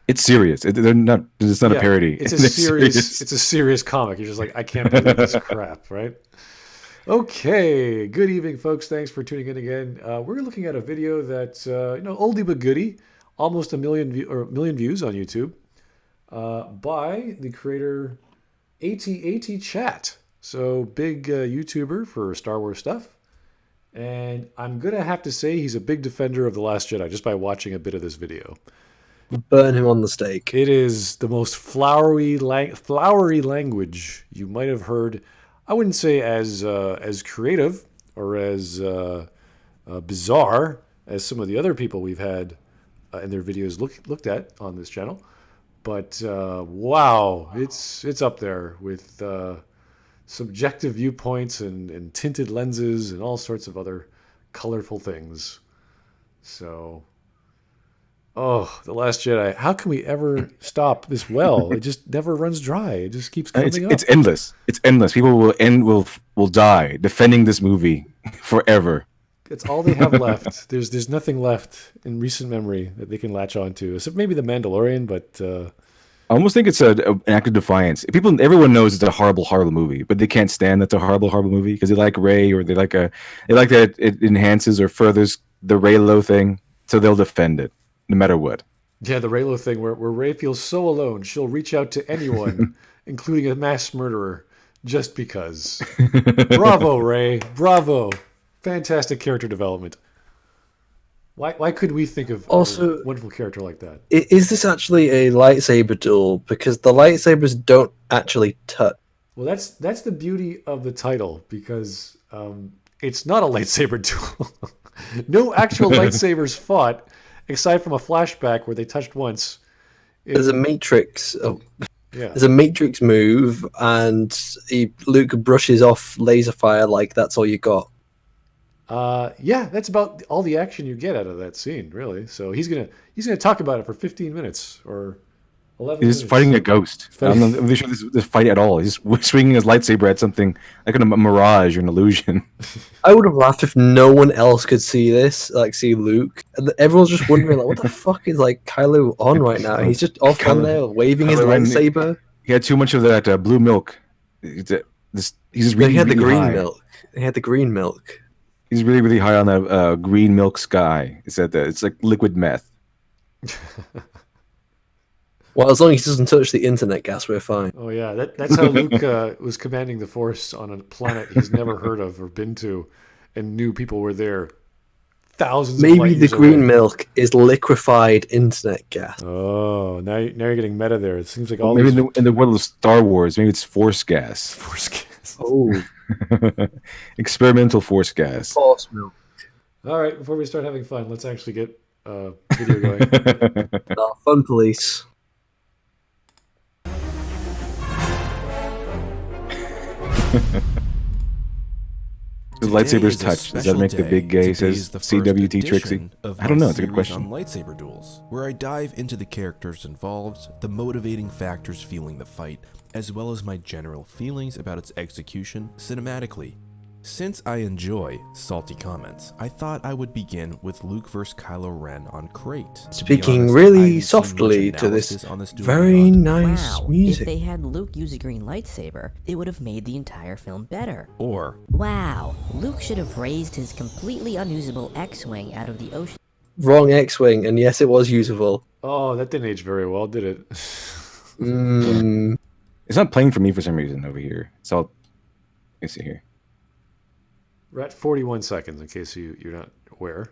It's serious. They're not. It's not a parody. It's a They're serious. serious. It's a serious comic. You're just like, I can't believe this crap, right? Okay. Good evening, folks. Thanks for tuning in again. We're looking at a video that's oldie but goodie, almost a million views on YouTube, by the creator AT Chat. So big YouTuber for Star Wars stuff. And I'm going to have to say he's a big defender of The Last Jedi just by watching a bit of this video. Burn him on the stake. It is the most flowery language you might have heard. I wouldn't say as creative or as bizarre as some of the other people we've had in their videos looked at on this channel. But wow, it's up there with subjective viewpoints and tinted lenses and all sorts of other colorful things. So, The Last Jedi. How can we ever stop this well? It just never runs dry. It just keeps coming up. It's endless. It's endless. People will die defending this movie forever. It's all they have left. There's nothing left in recent memory that they can latch on to, except maybe The Mandalorian, but I almost think it's an act of defiance. Everyone knows it's a horrible, horrible movie, but they can't stand that it's a horrible, horrible movie because they like Rey, or they like that it enhances or furthers the Reylo thing, so they'll defend it no matter what. yeah, the Reylo thing where Rey feels so alone, she'll reach out to anyone, including a mass murderer, just because. Bravo, Rey. Bravo. Fantastic character development. Why could we think of Also, a wonderful character like that? is this actually a lightsaber duel? Because the lightsabers don't actually touch. Well, that's the beauty of the title, because it's not a lightsaber duel. No actual lightsabers fought, aside from a flashback where they touched once. There's a matrix. Yeah. There's a matrix move, and Luke brushes off laser fire like that's all you got. Yeah, that's about all the action you get out of that scene, really. So he's gonna talk about it for 15 minutes or 11 He's minutes. fighting a ghost. I'm not really sure this fight at all. He's swinging his lightsaber at something like a mirage or an illusion. I would have laughed if no one else could see this, like see Luke. And everyone's just wondering, like, what the fuck is like Kylo on right now? He's just off on there waving his lightsaber. He had too much of that blue milk. He's just really, He had the really green high. milk. He had the green milk. He's really, really high on that green milk sky. It's like liquid meth. Well, as long as he doesn't touch the internet gas, we're fine. Oh yeah, that's how Luke was commanding the Force on a planet he's never heard of or been to, and knew people were there. Thousands. Of Maybe light the years green away. milk is liquefied internet gas. Oh, now you're getting meta there. It seems like all Maybe these in the world of Star Wars, maybe it's force gas. Force gas. Oh, Experimental force gas. force milk. All right, before we start having fun, let's actually get video going. Oh, fun police. The lightsabers touch. Does that make the big gay? Says CWT Trixie. I don't know. It's a good question. On lightsaber duels, where I dive into the characters involved, the motivating factors fueling the fight, as well as my general feelings about its execution cinematically. Since I enjoy salty comments, I thought I would begin with Luke vs. Kylo Ren on Crate. Speaking really softly to this very nice Wow, music. if they had Luke use a green lightsaber, it would have made the entire film better. Or Wow, Luke should have raised his completely unusable X-Wing out of the ocean. Wrong X-Wing, and yes, it was usable. Oh, that didn't age very well, did it? It's not playing for me for some reason over here. So let's see here. We're at 41 seconds, in case you're not aware.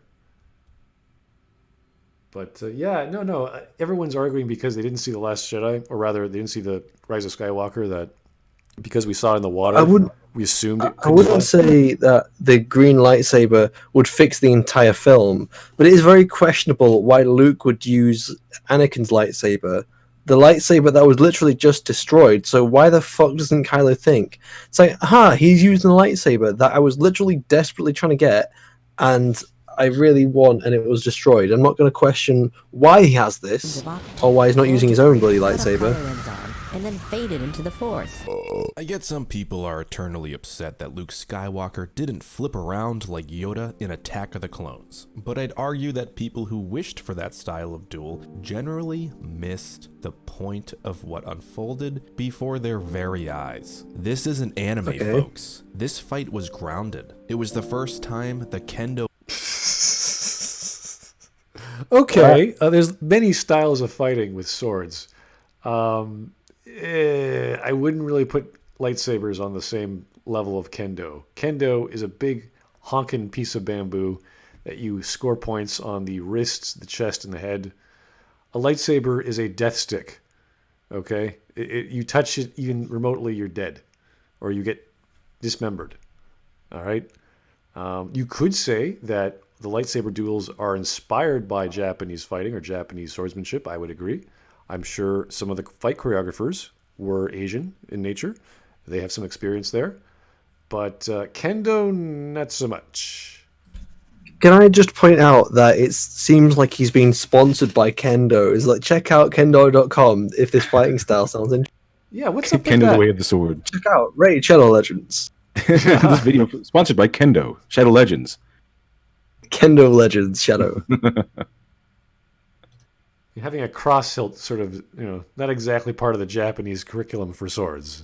But yeah, no. Everyone's arguing because they didn't see The Last Jedi, or rather, they didn't see The Rise of Skywalker, that because we saw it in the water, we assumed it I wouldn't say that the green lightsaber would fix the entire film, but it is very questionable why Luke would use Anakin's lightsaber, the lightsaber that was literally just destroyed. So why the fuck doesn't Kylo think? It's like, he's using the lightsaber that I was literally desperately trying to get, and I really want, and it was destroyed. I'm not going to question why he has this, or why he's not using his own bloody lightsaber. and then faded into the Force. I get some people are eternally upset that Luke Skywalker didn't flip around like Yoda in Attack of the Clones, but I'd argue that people who wished for that style of duel generally missed the point of what unfolded before their very eyes. This is an anime, folks. This fight was grounded. It was the first time the Kendo... Okay, there's many styles of fighting with swords. I wouldn't really put lightsabers on the same level of Kendo. Kendo is a big honking piece of bamboo that you score points on the wrists, the chest, and the head. A lightsaber is a death stick. Okay, you touch it even remotely, you're dead, or you get dismembered. All right. You could say that the lightsaber duels are inspired by Japanese fighting or Japanese swordsmanship. I would agree. I'm sure some of the fight choreographers were Asian in nature. They have some experience there. But Kendo, not so much. Can I just point out that it seems like he's being sponsored by Kendo? It's like, check out kendo.com if this fighting style sounds interesting. Yeah, what's up with Kendo, that? the way of the sword. Check out Raid Shadow Legends. This video sponsored by Kendo, Shadow Legends. Kendo Legends Shadow. You're having a cross hilt sort of, not exactly part of the Japanese curriculum for swords.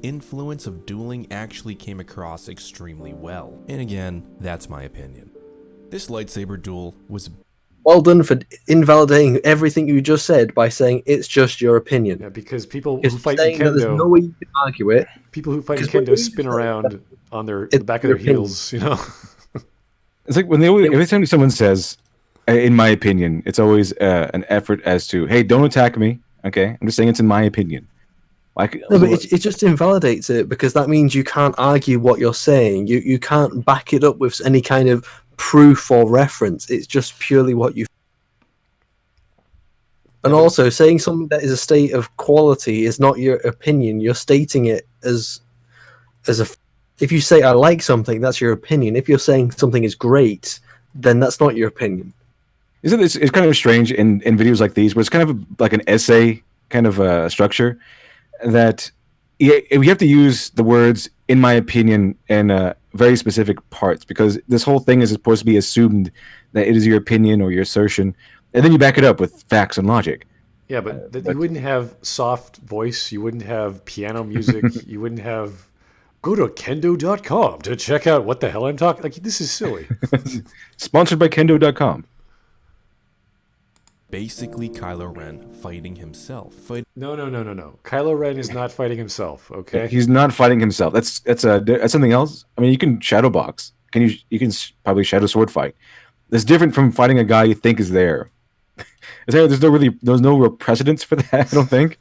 influence of dueling actually came across extremely well. And again, that's my opinion. This lightsaber duel was... Well done for invalidating everything you just said by saying it's just your opinion. Yeah, because people who fight in saying that there's no Kendo, way you can argue it. people who fight in 'Cause when Kendo you spin say around on the it's back of their your opinion. heels, It's like when every time someone says, in my opinion, it's always an effort as to, hey, don't attack me. Okay, I'm just saying it's in my opinion. Like, No, but it just invalidates it because that means you can't argue what you're saying. You can't back it up with any kind of proof or reference. It's just purely what you. And also, saying something that is a state of quality is not your opinion. You're stating it as a. If you say I like something, that's your opinion. If you're saying something is great, then that's not your opinion. Isn't this? It's kind of strange in videos like these, where it's kind of like an essay kind of structure, that we have to use the words "in my opinion" in very specific parts, because this whole thing is supposed to be assumed that it is your opinion or your assertion, and then you back it up with facts and logic. yeah, but you wouldn't have soft voice, you wouldn't have piano music, you wouldn't have go to kendo.com to check out what the hell I'm talking. Like, this is silly. Sponsored by Kendo.com. basically Kylo Ren fighting himself. No. Kylo Ren is not fighting himself. Okay. He's not fighting himself. That's something else. I mean, you can shadow box. You can probably shadow sword fight. That's different from fighting a guy you think is there. There's no real precedence for that, I don't think,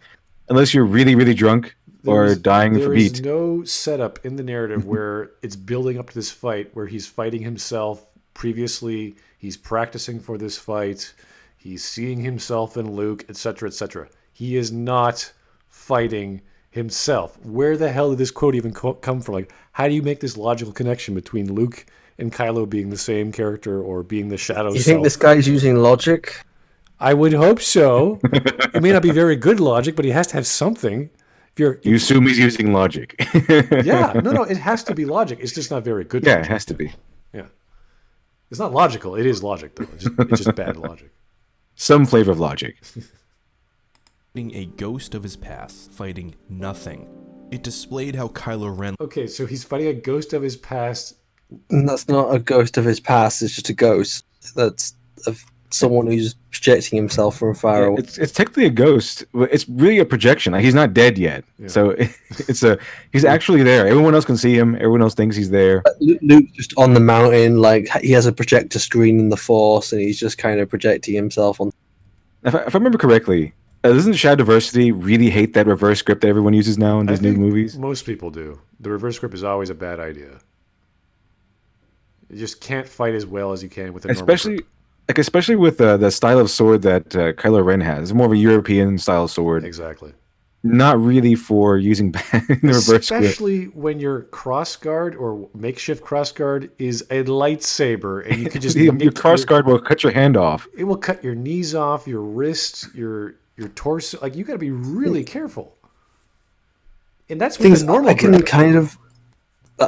unless you're really, really drunk or dying from There heat. is no setup in the narrative where it's building up to this fight where he's fighting himself previously. He's practicing for this fight. He's seeing himself in Luke, etc., etc. He is not fighting himself. Where the hell did this quote even come from? Like, how do you make this logical connection between Luke and Kylo being the same character or being the shadow You self? think this guy's using logic? I would hope so. It may not be very good logic, but he has to have something. You assume he's using logic. Yeah, no, it has to be logic. It's just not very good. Yeah, logic. it has to be. Yeah, it's not logical. It is logic, though. It's just bad logic. Some flavor of logic. Fighting a ghost of his past, fighting nothing. It displayed how Kylo Ren... Okay, so he's fighting a ghost of his past. And that's not a ghost of his past. It's just a ghost. That's of someone who's projecting himself from far away. It's technically a ghost, but it's really a projection. Like, he's not dead yet, so he's actually there. Everyone else can see him. Everyone else thinks he's there. Luke's just on the mountain, like he has a projector screen in the Force, and he's just kind of projecting himself on. If I remember correctly, doesn't Shadow Diversity really hate that reverse script that everyone uses now in these new movies? Most people do. The reverse script is always a bad idea. You just can't fight as well as you can with a normal script. Especially with the style of sword that Kylo Ren has. It's more of a European style sword. Exactly. Not really for using the reverse script. Especially when your cross guard or makeshift cross guard is a lightsaber, and you could just Your cross guard will cut your hand off. It will cut your knees off, your wrists, your your torso. Like, you got to be really careful. And that's with Things the normal I can grip.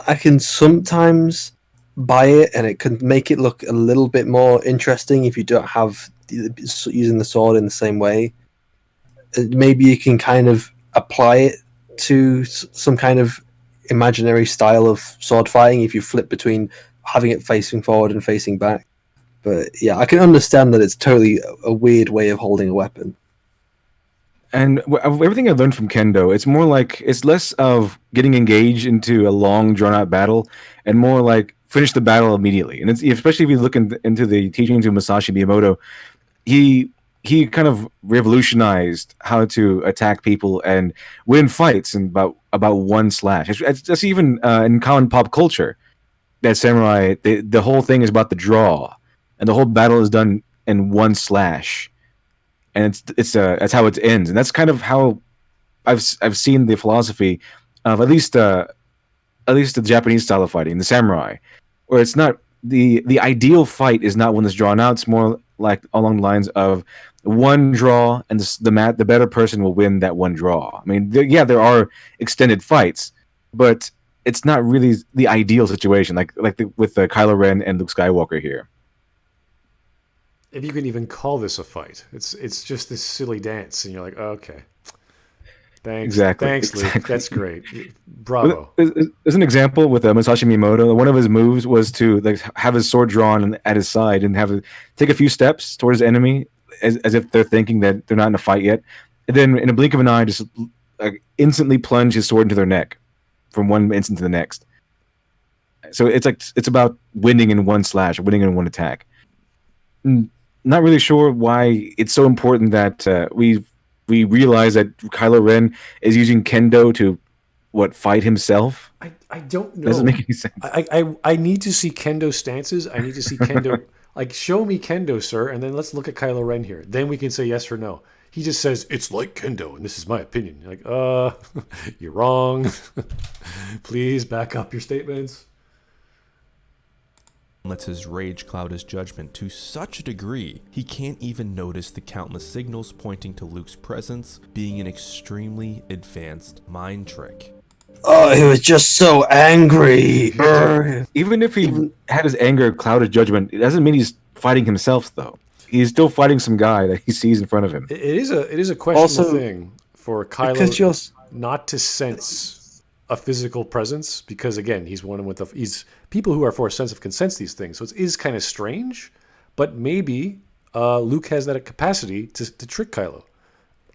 I can sometimes buy it, and it can make it look a little bit more interesting if you don't have using the sword in the same way. Maybe you can kind of apply it to some kind of imaginary style of sword fighting if you flip between having it facing forward and facing back. But yeah, I can understand that it's totally a weird way of holding a weapon. And everything I've learned from Kendo, it's more like it's less of getting engaged into a long, drawn-out battle, and more like finish the battle immediately. And it's especially if you look into the teachings of Masashi Miyamoto, he kind of revolutionized how to attack people and win fights in about one slash. That's even in common pop culture. That samurai, the whole thing is about the draw, and the whole battle is done in one slash, and that's how it ends, and that's kind of how I've seen the philosophy of at least the Japanese style of fighting, the samurai, where it's not the ideal fight is not one that's drawn out. It's more like along the lines of one draw, and the better person will win that one draw. I mean, there are extended fights, but it's not really the ideal situation, with Kylo Ren and Luke Skywalker here. If you can even call this a fight, it's just this silly dance, and you're like, oh, okay, thanks, Exactly. thanks, Luke, that's great, bravo. There's an example with Masashi Miyamoto. One of his moves was to have his sword drawn at his side and have it take a few steps towards the enemy, as if they're thinking that they're not in a fight yet, and then in a blink of an eye, just instantly plunge his sword into their neck from one instant to the next. So it's about winning in one slash, or winning in one attack. Not really sure why it's so important that we realize that Kylo Ren is using Kendo to fight himself. I don't know. Doesn't make any sense. I need to see Kendo stances. I need to see Kendo. Like, show me Kendo, sir, and then let's look at Kylo Ren here. Then we can say yes or no. He just says, it's like Kendo, and this is my opinion. You're like, you're wrong. Please back up your statements. Lets his rage cloud his judgment to such a degree, he can't even notice the countless signals pointing to Luke's presence being an extremely advanced mind trick. Oh, he was just so angry. Even if he had his anger cloud his judgment, it doesn't mean he's fighting himself, though. He's still fighting some guy that he sees in front of him. It is a questionable thing for Kylo not to sense a physical presence, because again, he's one with he's people who are Force sensitive can sense these things, so it is kind of strange. But maybe Luke has that capacity to trick Kylo.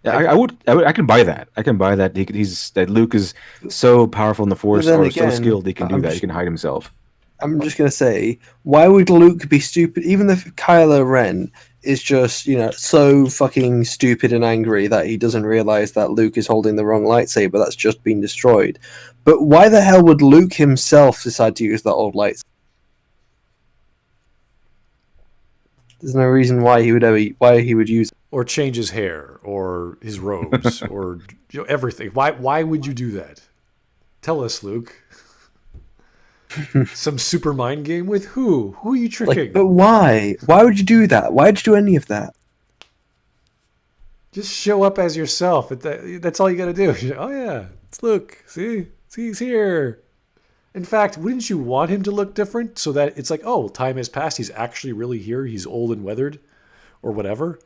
Yeah, I can buy that. I can buy that. That Luke is so powerful in the Force, or so skilled he can do that. He can hide himself. I'm just gonna say, why would Luke be stupid? Even if Kylo Ren is just, so fucking stupid and angry that he doesn't realize that Luke is holding the wrong lightsaber that's just been destroyed. But why the hell would Luke himself decide to use that old lightsaber? There's no reason why he would use it. Or change his hair, or his robes, or everything. Why would you do that? Tell us, Luke. Some super mind game with who? Who are you tricking? But why? Why would you do that? Why would you do any of that? Just show up as yourself. That's all you got to do. Oh yeah, it's Luke. See, he's here. In fact, wouldn't you want him to look different so that it's like, oh, time has passed. He's actually really here. He's old and weathered, or whatever.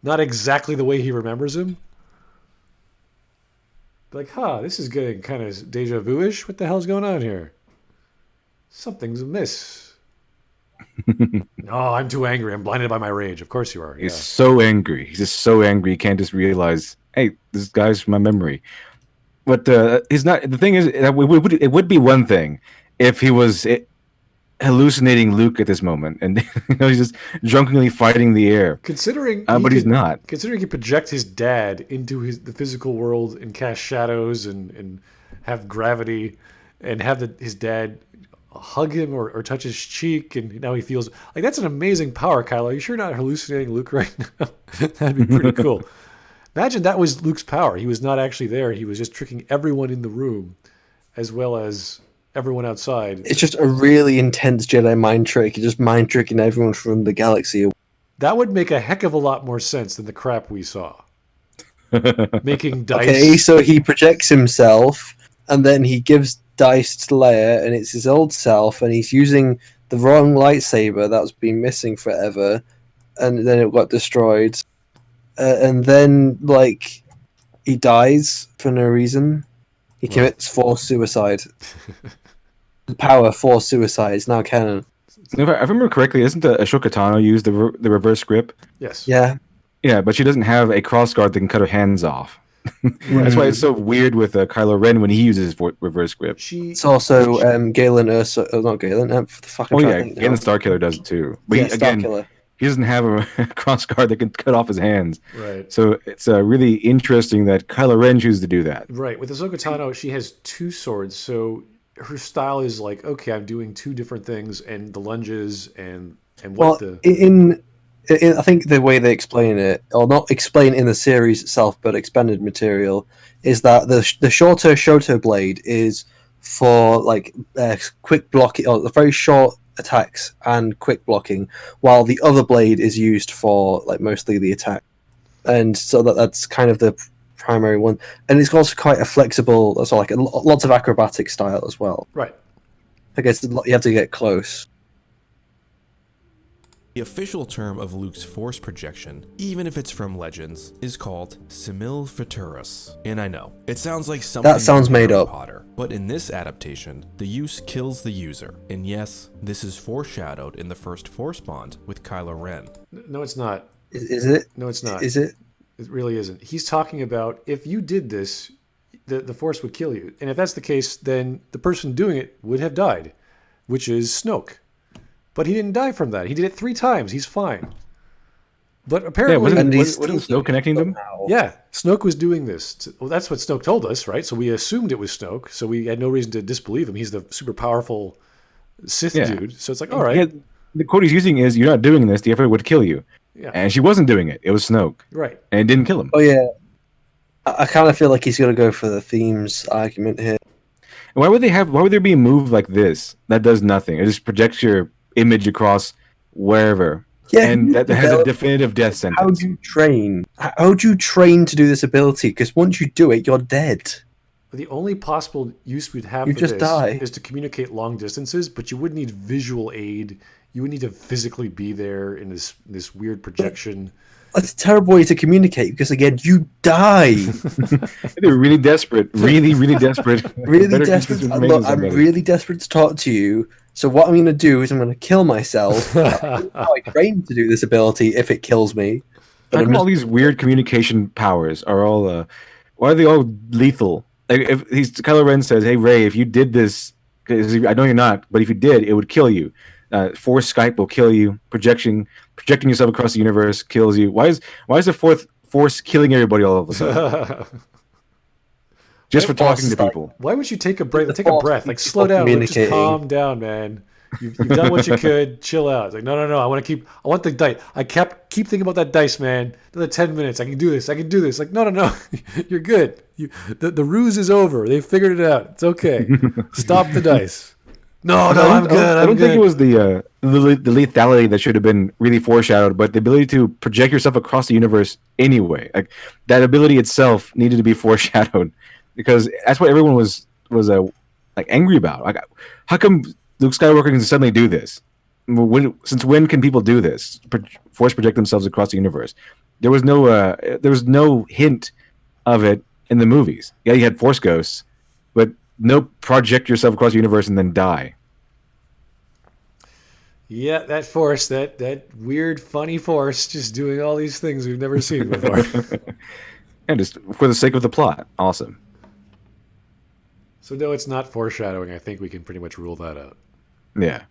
Not exactly the way he remembers him. Like, this is getting kind of deja vu-ish. What the hell's going on here? Something's amiss. No, I'm too angry. I'm blinded by my rage. Of course you are. He's so angry. He's just so angry. He can't just realize, hey, this guy's from my memory. But he's not. The thing is, it would be one thing if he was hallucinating Luke at this moment, and he's just drunkenly fighting the air. But he's not. Considering he project his dad into the physical world and cast shadows and have gravity, and have his dad hug him or touch his cheek, and now he feels like that's an amazing power, Kylo. Are you sure you're not hallucinating Luke right now? That'd be pretty cool. Imagine that was Luke's power. He was not actually there. He was just tricking everyone in the room as well as everyone outside. It's just a really intense Jedi mind trick. You're just mind tricking everyone from the galaxy. That would make a heck of a lot more sense than the crap we saw. making dice. Okay, so he projects himself, and then he gives dice to Leia, and it's his old self, and he's using the wrong lightsaber that's been missing forever, and then it got destroyed, and then like he dies for no reason. He commits forced suicide. The power forced suicide is now canon. If I remember correctly, isn't Ashoka Tano use the reverse grip? Yes. Yeah. Yeah, but she doesn't have a crossguard that can cut her hands off. That's why it's so weird with Kylo Ren when he uses reverse grip. It's also Galen Ursa, not Galen. The fuck Oh yeah, Galen Starkiller does it too. But Yeah, again, Starkiller. he doesn't have a crossguard that can cut off his hands. Right. So it's really interesting that Kylo Ren chooses to do that. Right. With Ahsoka Tano, she has two swords, so her style is like, okay, I'm doing two different things, and the lunges and what Well, in I think the way they explain it, or not explain in the series itself, but expanded material, is that the shorter Shoto blade is for like quick blocking, or the very short attacks and quick blocking, while the other blade is used for like mostly the attack, and so that's kind of the primary one, and it's also quite a flexible, so like lots of acrobatic style as well. Right. I guess you have to get close. The official term of Luke's force projection, even if it's from Legends, is called simul futurus. And I know, it sounds like something That sounds from made Harry up. Potter, but in this adaptation, the use kills the user. And yes, this is foreshadowed in the first Force Bond with Kylo Ren. No, it's not. Is it? No, it's not. Is it? It really isn't. He's talking about if you did this, the Force would kill you. And if that's the case, then the person doing it would have died, which is Snoke. But he didn't die from that. He did it 3 times. He's fine. But apparently... Yeah, And he's wasn't Snoke connecting them? Yeah, Snoke was doing this. Well, that's what Snoke told us, right? So we assumed it was Snoke. So we had no reason to disbelieve him. He's the super powerful Sith dude. So it's like, all right. Yeah, the quote he's using is, "You're not doing this. The effort would kill you." Yeah. And she wasn't doing it. It was Snoke, Right. and it didn't kill him. Oh yeah, I kind of feel like he's gonna go for the themes argument here. Why would there be a move like this that does nothing? It just projects your image across wherever, Yeah, and that has a develop- definitive death How sentence. do you train? How do you train to do this ability? Because once you do it, you're dead. The only possible use we'd have You for just this die. is to communicate long distances, but you would need visual aid. You would need to physically be there in this weird projection. That's a terrible way to communicate because again, you die. They're really desperate, really desperate. Really Better keep desperate. this information Look, to I'm somebody. really desperate to talk to you. So what I'm going to do is I'm going to kill myself. I trained to do this ability if it kills me. But How I'm come all just, these weird communication powers are all? Why are they all lethal? Like if Kylo Ren says, "Hey Rey, if you did this, 'cause I know you're not, but if you did, it would kill you. Force Skype will kill you. Projecting yourself across the universe kills you. Why is the Force killing everybody all of a sudden? Just for talking to people. Why would you take a break? The Take a Force breath. Like keeps slow people down. Like, just communicating. calm down, man. You've done what you could. Chill out. It's like no. I want the dice. I keep thinking about that dice, man. Another 10 minutes. I can do this. Like no. You're good. The ruse is over. They figured it out. It's okay. Stop the dice. No, I'm good. I don't think it was the lethality that should have been really foreshadowed, but the ability to project yourself across the universe anyway. Like that ability itself needed to be foreshadowed because that's what everyone was like angry about. Like, how come Luke Skywalker can suddenly do this? Since when can people do this? Force project themselves across the universe. There was no hint of it in the movies. Yeah, you had Force ghosts, but no project yourself across the universe and then die. Yeah, that Force, that weird, funny Force, just doing all these things we've never seen before. And just for the sake of the plot. Awesome. So no, it's not foreshadowing. I think we can pretty much rule that out. Yeah.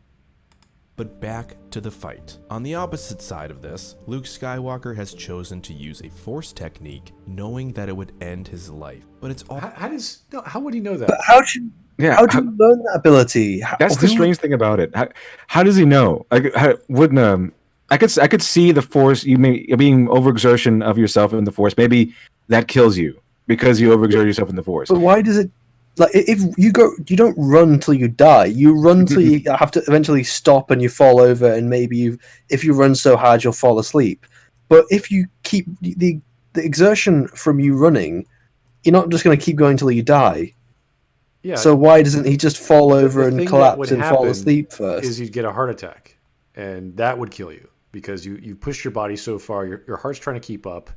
But back to the fight. On the opposite side of this, Luke Skywalker has chosen to use a force technique knowing that it would end his life. But it's all How would he know that? but how do you learn that ability? That's the strange thing about it. How does he know? I could see the Force. Being overexertion of yourself in the Force. Maybe that kills you because you overexert yourself in the Force. But why does it? Like if you don't run till you die. You run till you have to eventually stop and you fall over, and maybe if you run so hard you'll fall asleep. But if you keep the the exertion from you running, you're not just going to keep going till you die. Yeah. So why doesn't he just fall over The and thing that collapse would and fall happen asleep first? is you'd get a heart attack, and that would kill you because you push your body so far. Your heart's trying to keep up.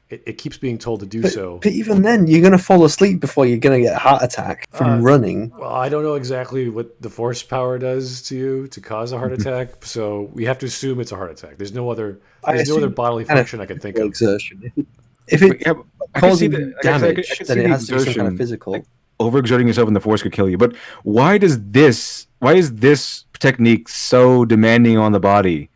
It keeps being told to do so. But even then, you're going to fall asleep before you're going to get a heart attack from running. Well, I don't know exactly what the force power does to you to cause a heart attack, so we have to assume it's a heart attack. There's no other bodily function I can think of. Exertion. If it causes damage, then it has to be some kind of physical. Like, overexerting yourself in the force could kill you. But why is this technique so demanding on the body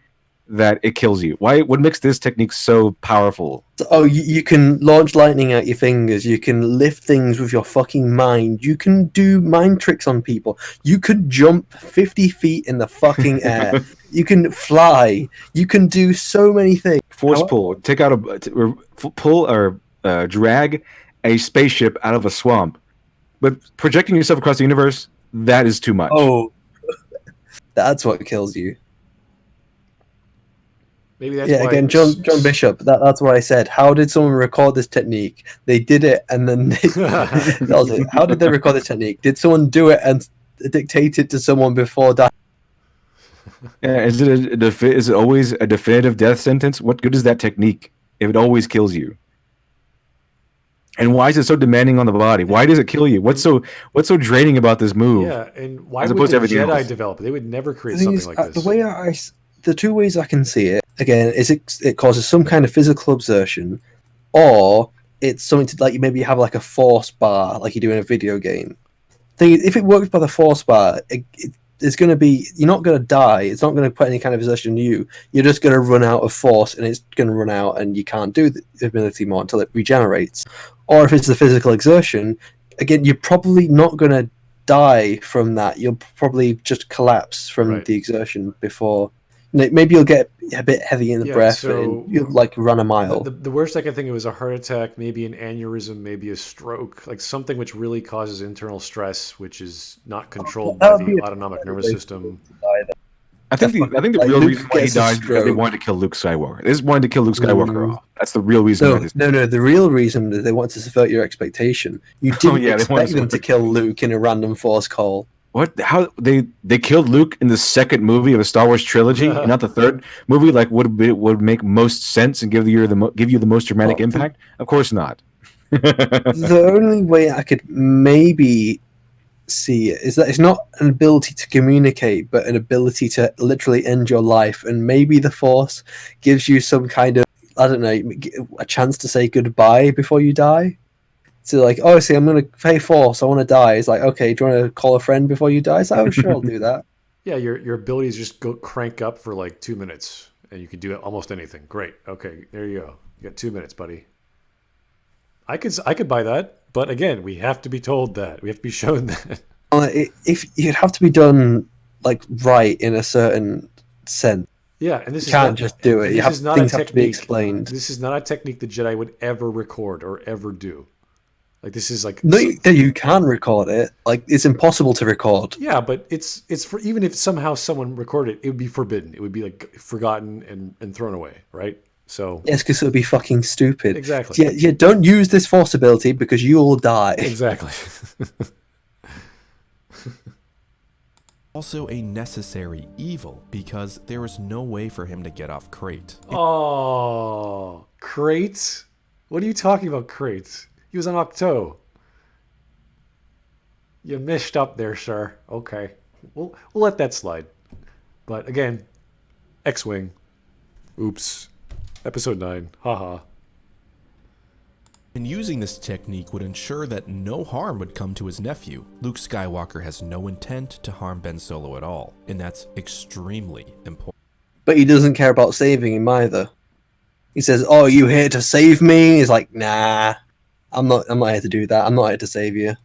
that it kills you? What makes this technique so powerful? Oh, you can launch lightning out your fingers. You can lift things with your fucking mind. You can do mind tricks on people. You could jump 50 feet in the fucking air. You can fly. You can do so many things. Force pull. Take out pull or drag a spaceship out of a swamp. But projecting yourself across the universe, that is too much. Oh, that's what kills you. Maybe that's yeah. why Again, John Bishop. That's what I said. How did someone record this technique? They did it, and then that was it. How did they record this technique? Did someone do it and dictate it to someone before dying? Yeah, is it always a definitive death sentence? What good is that technique if it always kills you? And why is it so demanding on the body? Why does it kill you? What's so draining about this move? Yeah, and why would the Jedi develop it? They would never create something like this. The way the two ways I can see it again is it causes some kind of physical exertion, or it's something to like maybe you have like a force bar like you do in a video game. If it works by the force bar, it's going to be, you're not going to die. It's not going to put any kind of exertion on you. You're just going to run out of force, and it's going to run out, and you can't do the ability more until it regenerates. Or if it's the physical exertion, again, you're probably not going to die from that. You'll probably just collapse from the exertion before. Maybe you'll get a bit heavy in the breath, and you'll like run a mile. The worst I can think of is a heart attack, maybe an aneurysm, maybe a stroke, like something which really causes internal stress, which is not controlled by the autonomic nervous system. I think the real reason why he died is because they wanted to kill Luke Skywalker. They just wanted to kill Luke Skywalker off. That's the real reason. No. The real reason that they want to subvert your expectation. You didn't expect them to kill Luke in a random force call. What? How they killed Luke in the second movie of the Star Wars trilogy, not the third movie? Like would make most sense and give you the most dramatic impact? Of course not. The only way I could maybe see it is that it's not an ability to communicate, but an ability to literally end your life. And maybe the Force gives you some kind of, I don't know, a chance to say goodbye before you die. So like, oh, see, I'm going to pay Force, I want to die. It's like, okay, do you want to call a friend before you die? It's like, oh, sure, I'll do that. Yeah, your abilities just go crank up for like 2 minutes, and you can do almost anything. Great. Okay, there you go. You got 2 minutes, buddy. I could buy that, but again, we have to be told that. We have to be shown that. If you'd have to be done like right in a certain sense. Yeah, and this you can't just do it. Things have to be explained. This is not a technique the Jedi would ever record or ever do. Like this is like no, you can record it. Like it's impossible to record. Yeah, but it's for even if somehow someone recorded it, it would be forbidden. It would be like forgotten and thrown away, right? So yes, because it would be fucking stupid. Exactly. Yeah. Don't use this Force ability because you'll die. Exactly. Also a necessary evil because there was no way for him to get off Crate. Oh, Crate? What are you talking about, Crate? He was on Octo. You messed up there, sir. Okay. We'll let that slide. But again, X-Wing. Oops. Episode 9. Haha. And using this technique would ensure that no harm would come to his nephew. Luke Skywalker has no intent to harm Ben Solo at all, and that's extremely important. But he doesn't care about saving him either. He says, "Oh, you here to save me?" He's like, "Nah, I'm not here to do that. I'm not here to save you."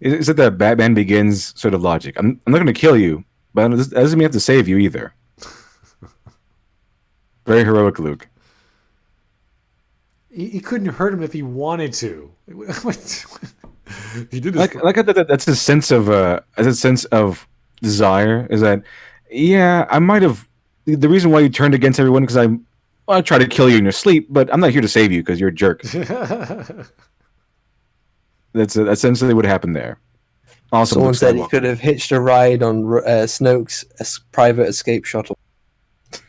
Is it that Batman Begins sort of logic? I'm not going to kill you, but that doesn't mean I have to save you either. Very heroic, Luke. He couldn't hurt him if he wanted to. He did this. Like that's a sense of desire. Is that I might have the reason why you turned against everyone because Well, I try to kill you in your sleep, but I'm not here to save you because you're a jerk. That's essentially what happened there. Also, Someone Luke said he Skywalker. could have hitched a ride on Snoke's private escape shuttle.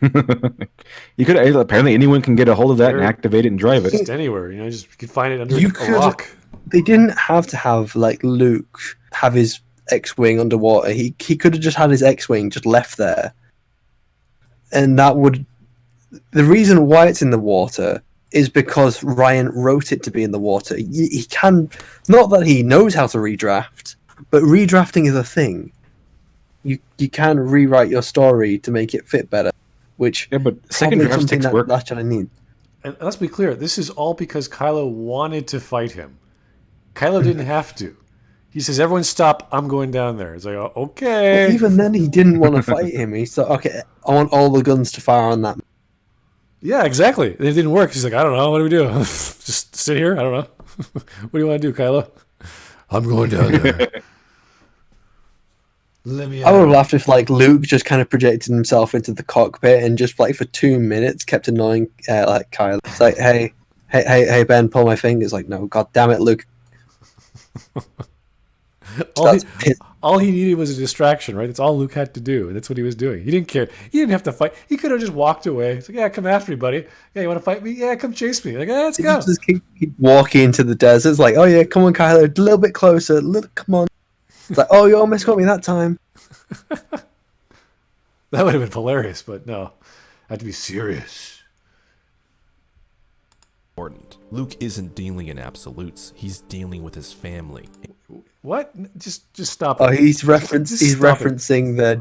You could apparently anyone can get a hold of that and activate it and drive it. Just anywhere, you just you could find it under You a could- rock. They didn't have to have like Luke have his X-wing underwater. He could have just had his X-wing just left there, and that would. The reason why it's in the water is because Ryan wrote it to be in the water. He can, not that he knows how to redraft, but redrafting is a thing. You can rewrite your story to make it fit better, which Yeah, but second probably drafts something takes that work. That's what I need. And let's be clear, this is all because Kylo wanted to fight him. Kylo didn't have to. He says, "Everyone stop! I'm going down there." It's like, oh, okay. But even then, he didn't want to fight him. He thought, "Okay, I want all the guns to fire on that." Yeah, exactly. It didn't work. He's like, "I don't know. What do we do? Just sit here? I don't know. What do you want to do, Kylo?" I'm going down there. Let me. I would have laughed if like Luke just kind of projected himself into the cockpit and just like for 2 minutes kept annoying like Kylo. It's like, hey, Ben, pull my fingers. Like, no, god damn it, Luke. All he needed was a distraction, right? That's all Luke had to do, and that's what he was doing. He didn't care. He didn't have to fight. He could have just walked away. He's like, "Yeah, come after me, buddy. Yeah, you want to fight me? Yeah, come chase me." Like, "Yeah, let's go." Just keep walking into the desert. It's like, oh yeah, come on, Kylo, a little bit closer. Come on. It's like, oh, you almost got me that time. That would have been hilarious, but no, I had to be serious. Important. Luke isn't dealing in absolutes. He's dealing with his family. What? Just stop. Oh, it. he's Just stop it. referencing the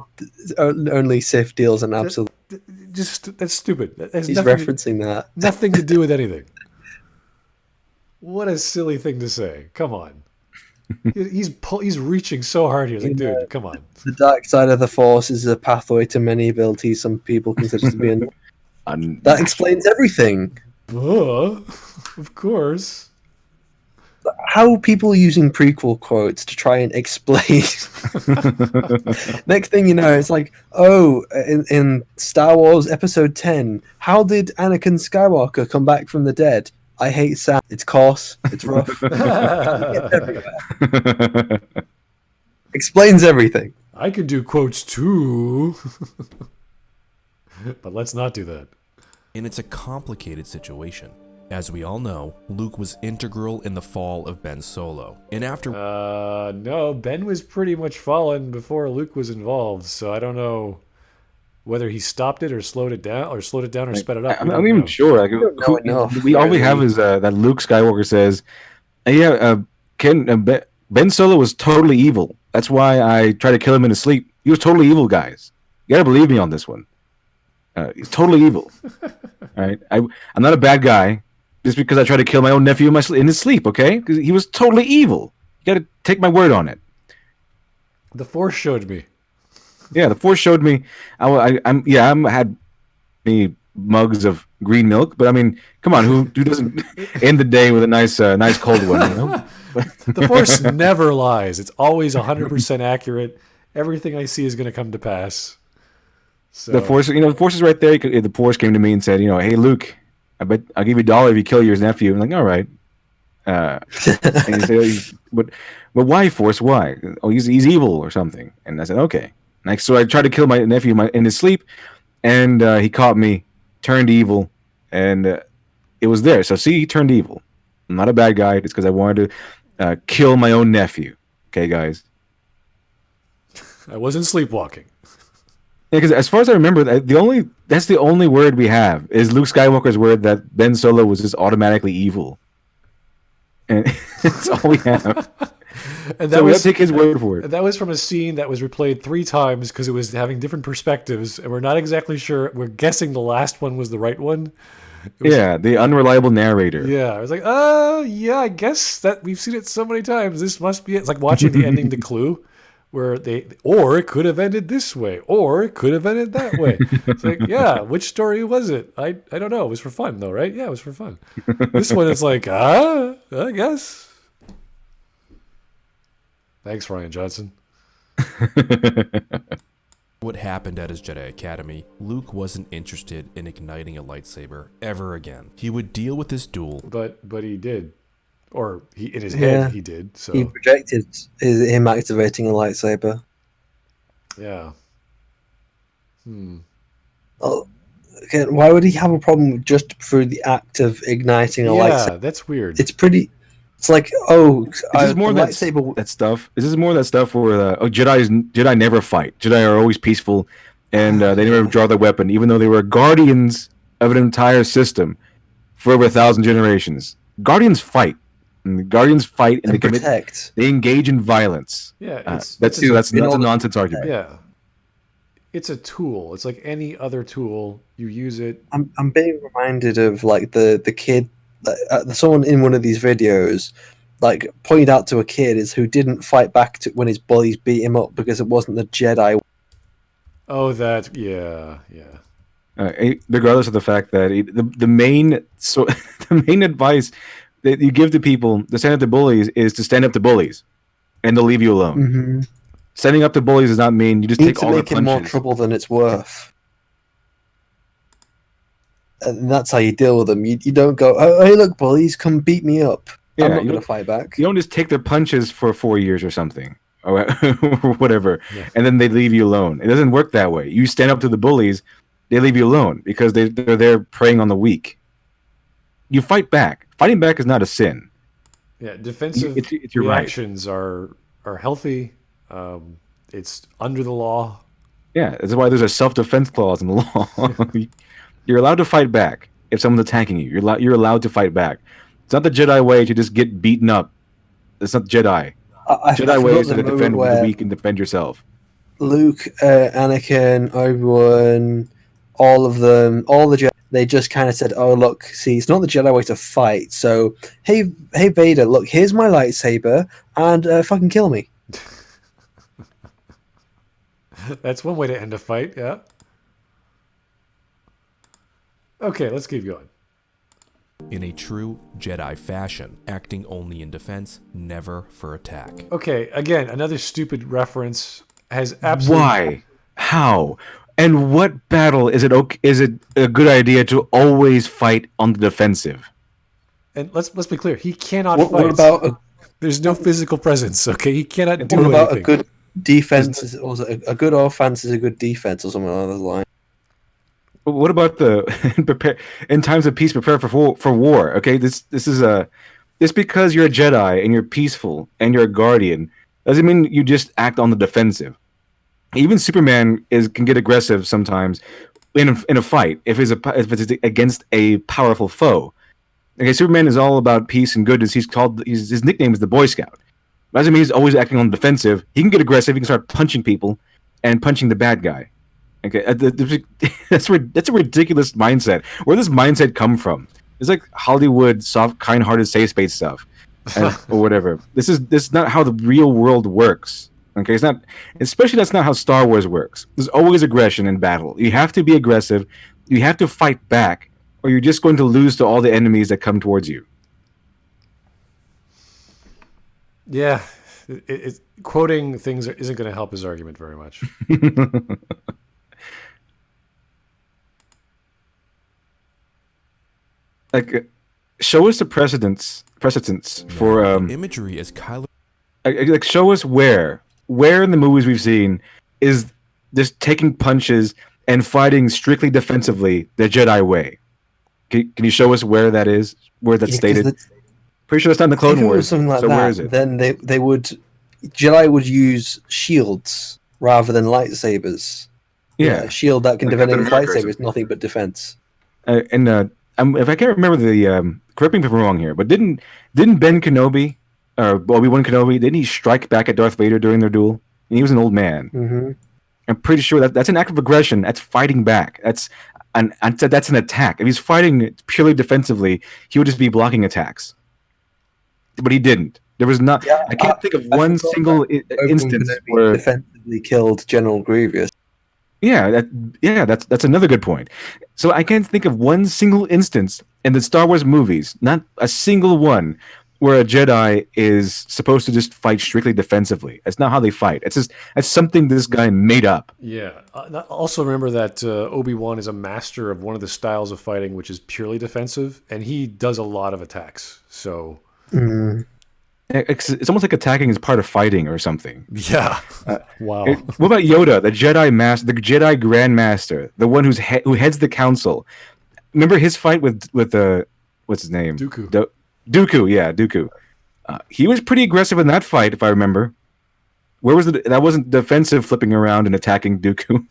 only Sith deals and absolute. Just that's stupid. That has He's nothing referencing that. nothing to do with anything. What a silly thing to say. Come on. He's reaching so hard here. Like, dude, come on. The dark side of the Force is a pathway to many abilities some people consider to be in. That explains everything. Of course. How people using prequel quotes to try and explain. Next thing you know, it's like, oh, in Star Wars Episode 10, how did Anakin Skywalker come back from the dead? I hate sand. It's coarse. It's rough. It's everywhere. Explains everything. I could do quotes too. But let's not do that. And it's a complicated situation. As we all know, Luke was integral in the fall of Ben Solo. And after No, Ben was pretty much fallen before Luke was involved, so I don't know whether he stopped it or slowed it down or sped it up. I'm not even sure. Like, know enough. all we have is that Luke Skywalker says, Ben Solo was totally evil. That's why I tried to kill him in his sleep. He was totally evil, guys. You gotta believe me on this one. He's totally evil. All right, I'm not a bad guy just because I tried to kill my own nephew in his sleep. Okay, because he was totally evil. You gotta take my word on it. The Force showed me. Yeah, the Force showed me. I had many mugs of green milk, but I mean, come on, who doesn't end the day with a nice cold one? You know? The Force never lies. It's always 100% accurate. Everything I see is going to come to pass. So. The Force, the Force is right there. The Force came to me and said, hey, Luke, I bet I'll give you $1 if you kill your nephew. I'm like, all right. And he said, but why, Force? Why? Oh, he's evil or something. And I said, okay. So I tried to kill my nephew in his sleep, and he caught me, turned evil, and it was there. So see, he turned evil. I'm not a bad guy. It's because I wanted to kill my own nephew. Okay, guys. I wasn't sleepwalking. Yeah, because as far as I remember, that's the only word we have is Luke Skywalker's word that Ben Solo was just automatically evil, and that's all we have. And so we have to take his word for it. And that was from a scene that was replayed 3 times because it was having different perspectives, and we're not exactly sure. We're guessing the last one was the right one. Yeah, the unreliable narrator. Yeah, I was like, yeah, I guess that we've seen it so many times. This must be it. It's like watching the ending to Clue, where or it could have ended this way, or it could have ended that way. It's like, yeah, which story was it? I don't know. It was for fun, though, right? Yeah, it was for fun. This one, it's like, I guess. Thanks, Rian Johnson. what happened at his Jedi Academy, Luke wasn't interested in igniting a lightsaber ever again. He would deal with this duel, But he did, or in his Yeah. head he did. So He projected him activating a lightsaber. yeah. Oh, again, why would he have a problem just through the act of igniting a lightsaber? Yeah, that's weird. It's pretty. It's like, oh, Is this more a that lightsaber. that stuff? Is this more that stuff where Jedi never fight? Jedi are always peaceful, and they never draw their weapon, even though they were guardians of an entire system for over 1,000 generations. Guardians fight, and the Guardians fight, and And they commit. protect. They engage in violence. Yeah, That's in a order- nonsense argument. yeah. It's a tool. It's like any other tool. You use it. I'm being reminded of like the kid, someone in one of these videos, like pointed out to a kid is who didn't fight back when his bullies beat him up because it wasn't the Jedi. Oh, that. Yeah. Regardless of the fact that the main the main advice that you give to people to stand up to bullies is to stand up to bullies, and they'll leave you alone. Mm-hmm. Standing up to bullies does not mean you just You need take to all the make it more punches. trouble than it's worth. And that's how you deal with them. You don't go, oh, hey, look, bullies, come beat me up. Yeah, I'm not you going don't- to fight back. You don't just take their punches for 4 years or something, or whatever, Yeah. and then they leave you alone. It doesn't work that way. You stand up to the bullies, they leave you alone because they're there preying on the weak. You fight back. Fighting back is not a sin. Yeah. Defensive It's your right. reactions are healthy. It's under the law. Yeah, that's why there's a self-defense clause in the law. You're allowed to fight back if someone's attacking you. You're allowed to fight back. It's not the Jedi way to just get beaten up. It's not Jedi. I Jedi way forgot is the to moment defend the where weak and defend yourself. Luke, Anakin, Obi-Wan, all of them, all the Jedi, they just kind of said, oh, look, see, it's not the Jedi way to fight. So, hey Vader, look, here's my lightsaber, and fucking kill me. That's one way to end a fight. Yeah. Okay, let's keep going. in a true Jedi fashion, acting only in defense, never for attack. Okay, again, another stupid reference has absolutely. Why? How? And what battle is it a good idea to always fight on the defensive? And let's be clear, he cannot What fight. about There's no physical presence. Okay, he cannot do what about anything. a good defense? Or a good offense is a good defense, or something along those lines. But what about the prepare in times of peace? Prepare for war. Okay, this is a just because you're a Jedi and you're peaceful and you're a guardian doesn't mean you just act on the defensive. Even Superman can get aggressive sometimes in a fight if it's against a powerful foe. Okay, Superman is all about peace and goodness. His nickname is the Boy Scout. Doesn't mean he's always acting on the defensive. He can get aggressive. He can start punching people and punching the bad guy. Okay, that's a ridiculous mindset. Where does this mindset come from? It's like Hollywood soft, kind-hearted, safe space stuff, or whatever. This is not how the real world works. Okay, it's not. Especially that's not how Star Wars works. There's always aggression in battle. You have to be aggressive. You have to fight back, or you're just going to lose to all the enemies that come towards you. Yeah, quoting things isn't going to help his argument very much. Like, show us the precedents for The imagery as Kylo like show us where in the movies we've seen is just taking punches and fighting strictly defensively the Jedi way. Can you show us where that is? Where that's stated? Pretty sure that's not in the Clone If it was Wars. something like so that, where is it? then Jedi would use shields rather than lightsabers. Yeah. A shield that can Like defend Captain against America or lightsaber is nothing but defense. If I can't remember correct me if I'm wrong here, but didn't Ben Kenobi or Obi-Wan Kenobi, didn't he strike back at Darth Vader during their duel? And he was an old man. Mm-hmm. I'm pretty sure that's an act of aggression. That's fighting back. That's an attack. If he's fighting purely defensively, he would just be blocking attacks. But he didn't. There was not. Yeah, I can't think of I one forgot single Obi-Wan instance Kenobi where. defensively killed General Grievous. That's another good point. So I can't think of one single instance in the Star Wars movies, not a single one, where a Jedi is supposed to just fight strictly defensively. That's not how they fight. That's something this guy made up. Yeah. Also remember that Obi-Wan is a master of one of the styles of fighting, which is purely defensive, and he does a lot of attacks. So It's almost like attacking is part of fighting or something. yeah. Wow. What about Yoda, the Jedi Grand Master, the one who heads the council? Remember his fight with the what's his name? Dooku. Dooku, yeah, Dooku. He was pretty aggressive in that fight, if I remember. Where was that wasn't defensive flipping around and attacking Dooku.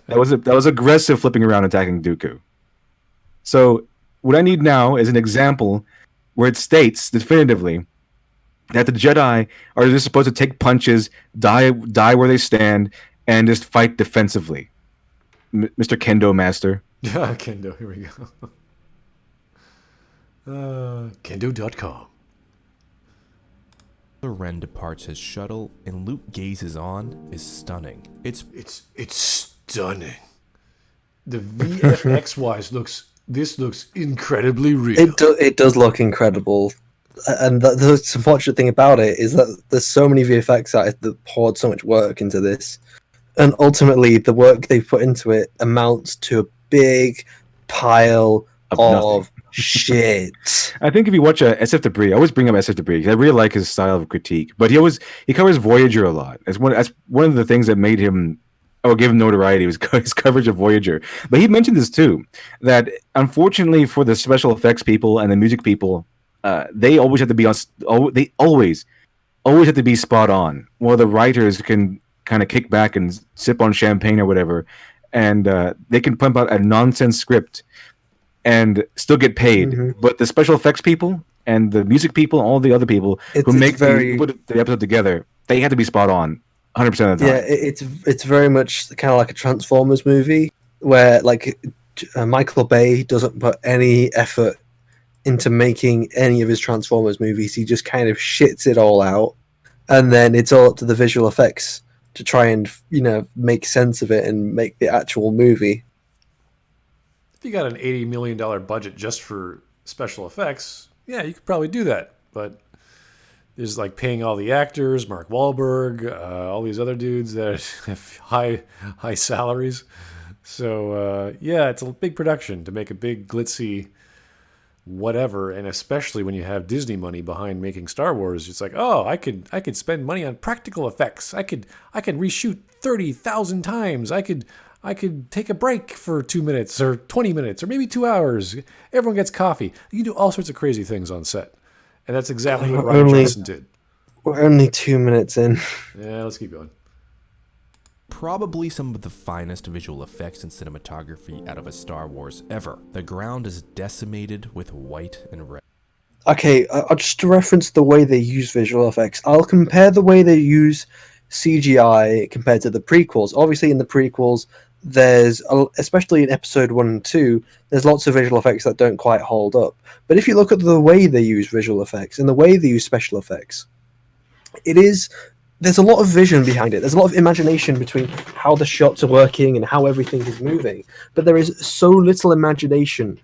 that was aggressive flipping around and attacking Dooku. So what I need now is an example where it states definitively that the Jedi are just supposed to take punches, die where they stand, and just fight defensively. Mr. Kendo Master. Yeah, Kendo. Here we go. Kendo.com. Kylo Ren departs his shuttle, and Luke gazes on is stunning. It's stunning. The VFX wise this looks incredibly real. It does look incredible. And the unfortunate thing about it is that there's so many VFX artists that poured so much work into this. And ultimately, the work they've put into it amounts to a big pile of shit. I think if you watch SF Debris, I always bring up SF Debris because I really like his style of critique. But he covers Voyager a lot. That's one of the things that made him, give him notoriety, was his coverage of Voyager. But he mentioned this too, that unfortunately for the special effects people and the music people, they always have to be they always have to be spot on. While the writers can kind of kick back and sip on champagne or whatever, and they can pump out a nonsense script and still get paid. Mm-hmm. But the special effects people and the music people, all the other people who put the episode together, they have to be spot on 100% of the time. Yeah, it's very much kind of like a Transformers movie where like Michael Bay doesn't put any effort into making any of his Transformers movies. He just kind of shits it all out, and then it's all up to the visual effects to try and make sense of it and make the actual movie. If you got an $80 million budget just for special effects, yeah, you could probably do that. But there's like paying all the actors, Mark Wahlberg, all these other dudes that have high salaries. So yeah, it's a big production to make a big glitzy whatever, and especially when you have Disney money behind making Star Wars, it's like, oh, I could spend money on practical effects. I could reshoot 30,000 times. I could take a break for 2 minutes or 20 minutes or maybe 2 hours. Everyone gets coffee. You can do all sorts of crazy things on set, and that's exactly what Rian Johnson did. We're only 2 minutes in. Yeah, let's keep going. Probably some of the finest visual effects and cinematography out of a Star Wars ever. The ground is decimated with white and red. Okay, I'll just reference the way they use visual effects. I'll compare the way they use CGI compared to the prequels. Obviously, in the prequels, there's, especially in episode 1 and 2, there's lots of visual effects that don't quite hold up. But if you look at the way they use visual effects and the way they use special effects, there's a lot of vision behind it. There's a lot of imagination between how the shots are working and how everything is moving. But there is so little imagination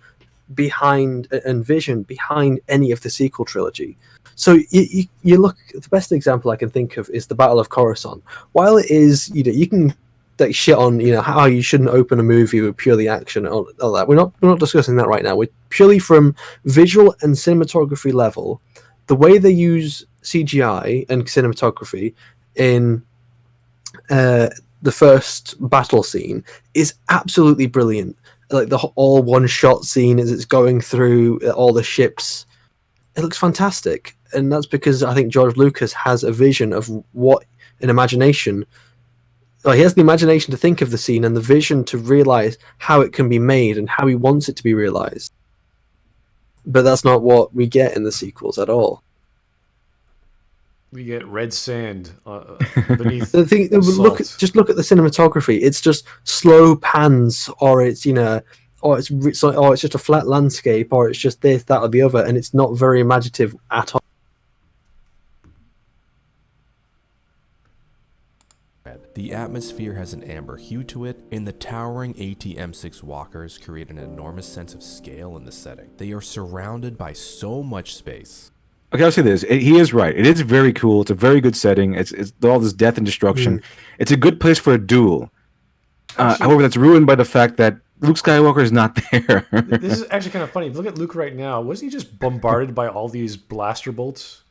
behind and vision behind any of the sequel trilogy. So you look, the best example I can think of is the Battle of Coruscant. While it is, you can like shit on, how you shouldn't open a movie with purely action and all that. We're not discussing that right now. We're purely from visual and cinematography level. The way they use CGI and cinematography in the first battle scene is absolutely brilliant. Like the all one shot scene as it's going through all the ships, it looks fantastic. And that's because I think George Lucas has a vision of what an imagination. He has the imagination to think of the scene and the vision to realize how it can be made and how he wants it to be realized. But that's not what we get in the sequels at all. We get red sand beneath. The thing, just look at the cinematography. It's just slow pans, or it's or it's just a flat landscape, or it's just this, that, or the other, and it's not very imaginative at all. The atmosphere has an amber hue to it, and the towering AT-M6 walkers create an enormous sense of scale in the setting. They are surrounded by so much space. Okay, I'll say this. He is right. It is very cool. It's a very good setting. It's all this death and destruction. It's a good place for a duel. However, that's ruined by the fact that Luke Skywalker is not there. This is actually kind of funny. Look at Luke right now. Wasn't he just bombarded by all these blaster bolts?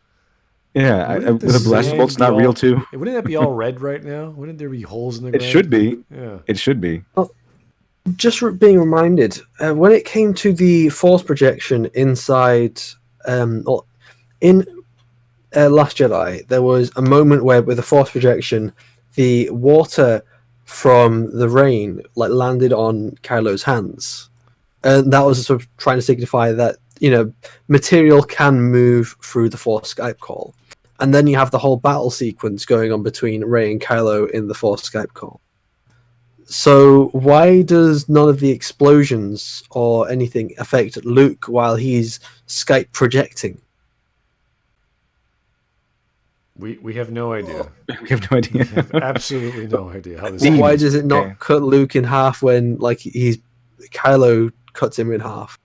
Yeah, Wouldn't the blaster sand bolt's be not all- real too. Wouldn't that be all red right now? Wouldn't there be holes in the It ground? should be. Yeah. It should be. Just being reminded, when it came to the force projection inside, or in Last Jedi, there was a moment where, with the force projection, the water from the rain landed on Kylo's hands, and that was sort of trying to signify that material can move through the force Skype call. And then you have the whole battle sequence going on between Rey and Kylo in the force Skype call. So why does none of the explosions or anything affect Luke while he's Skype projecting? We have no idea. We have no idea. We have absolutely no idea how this. Themes. Why does it not Okay. cut Luke in half when Kylo cuts him in half?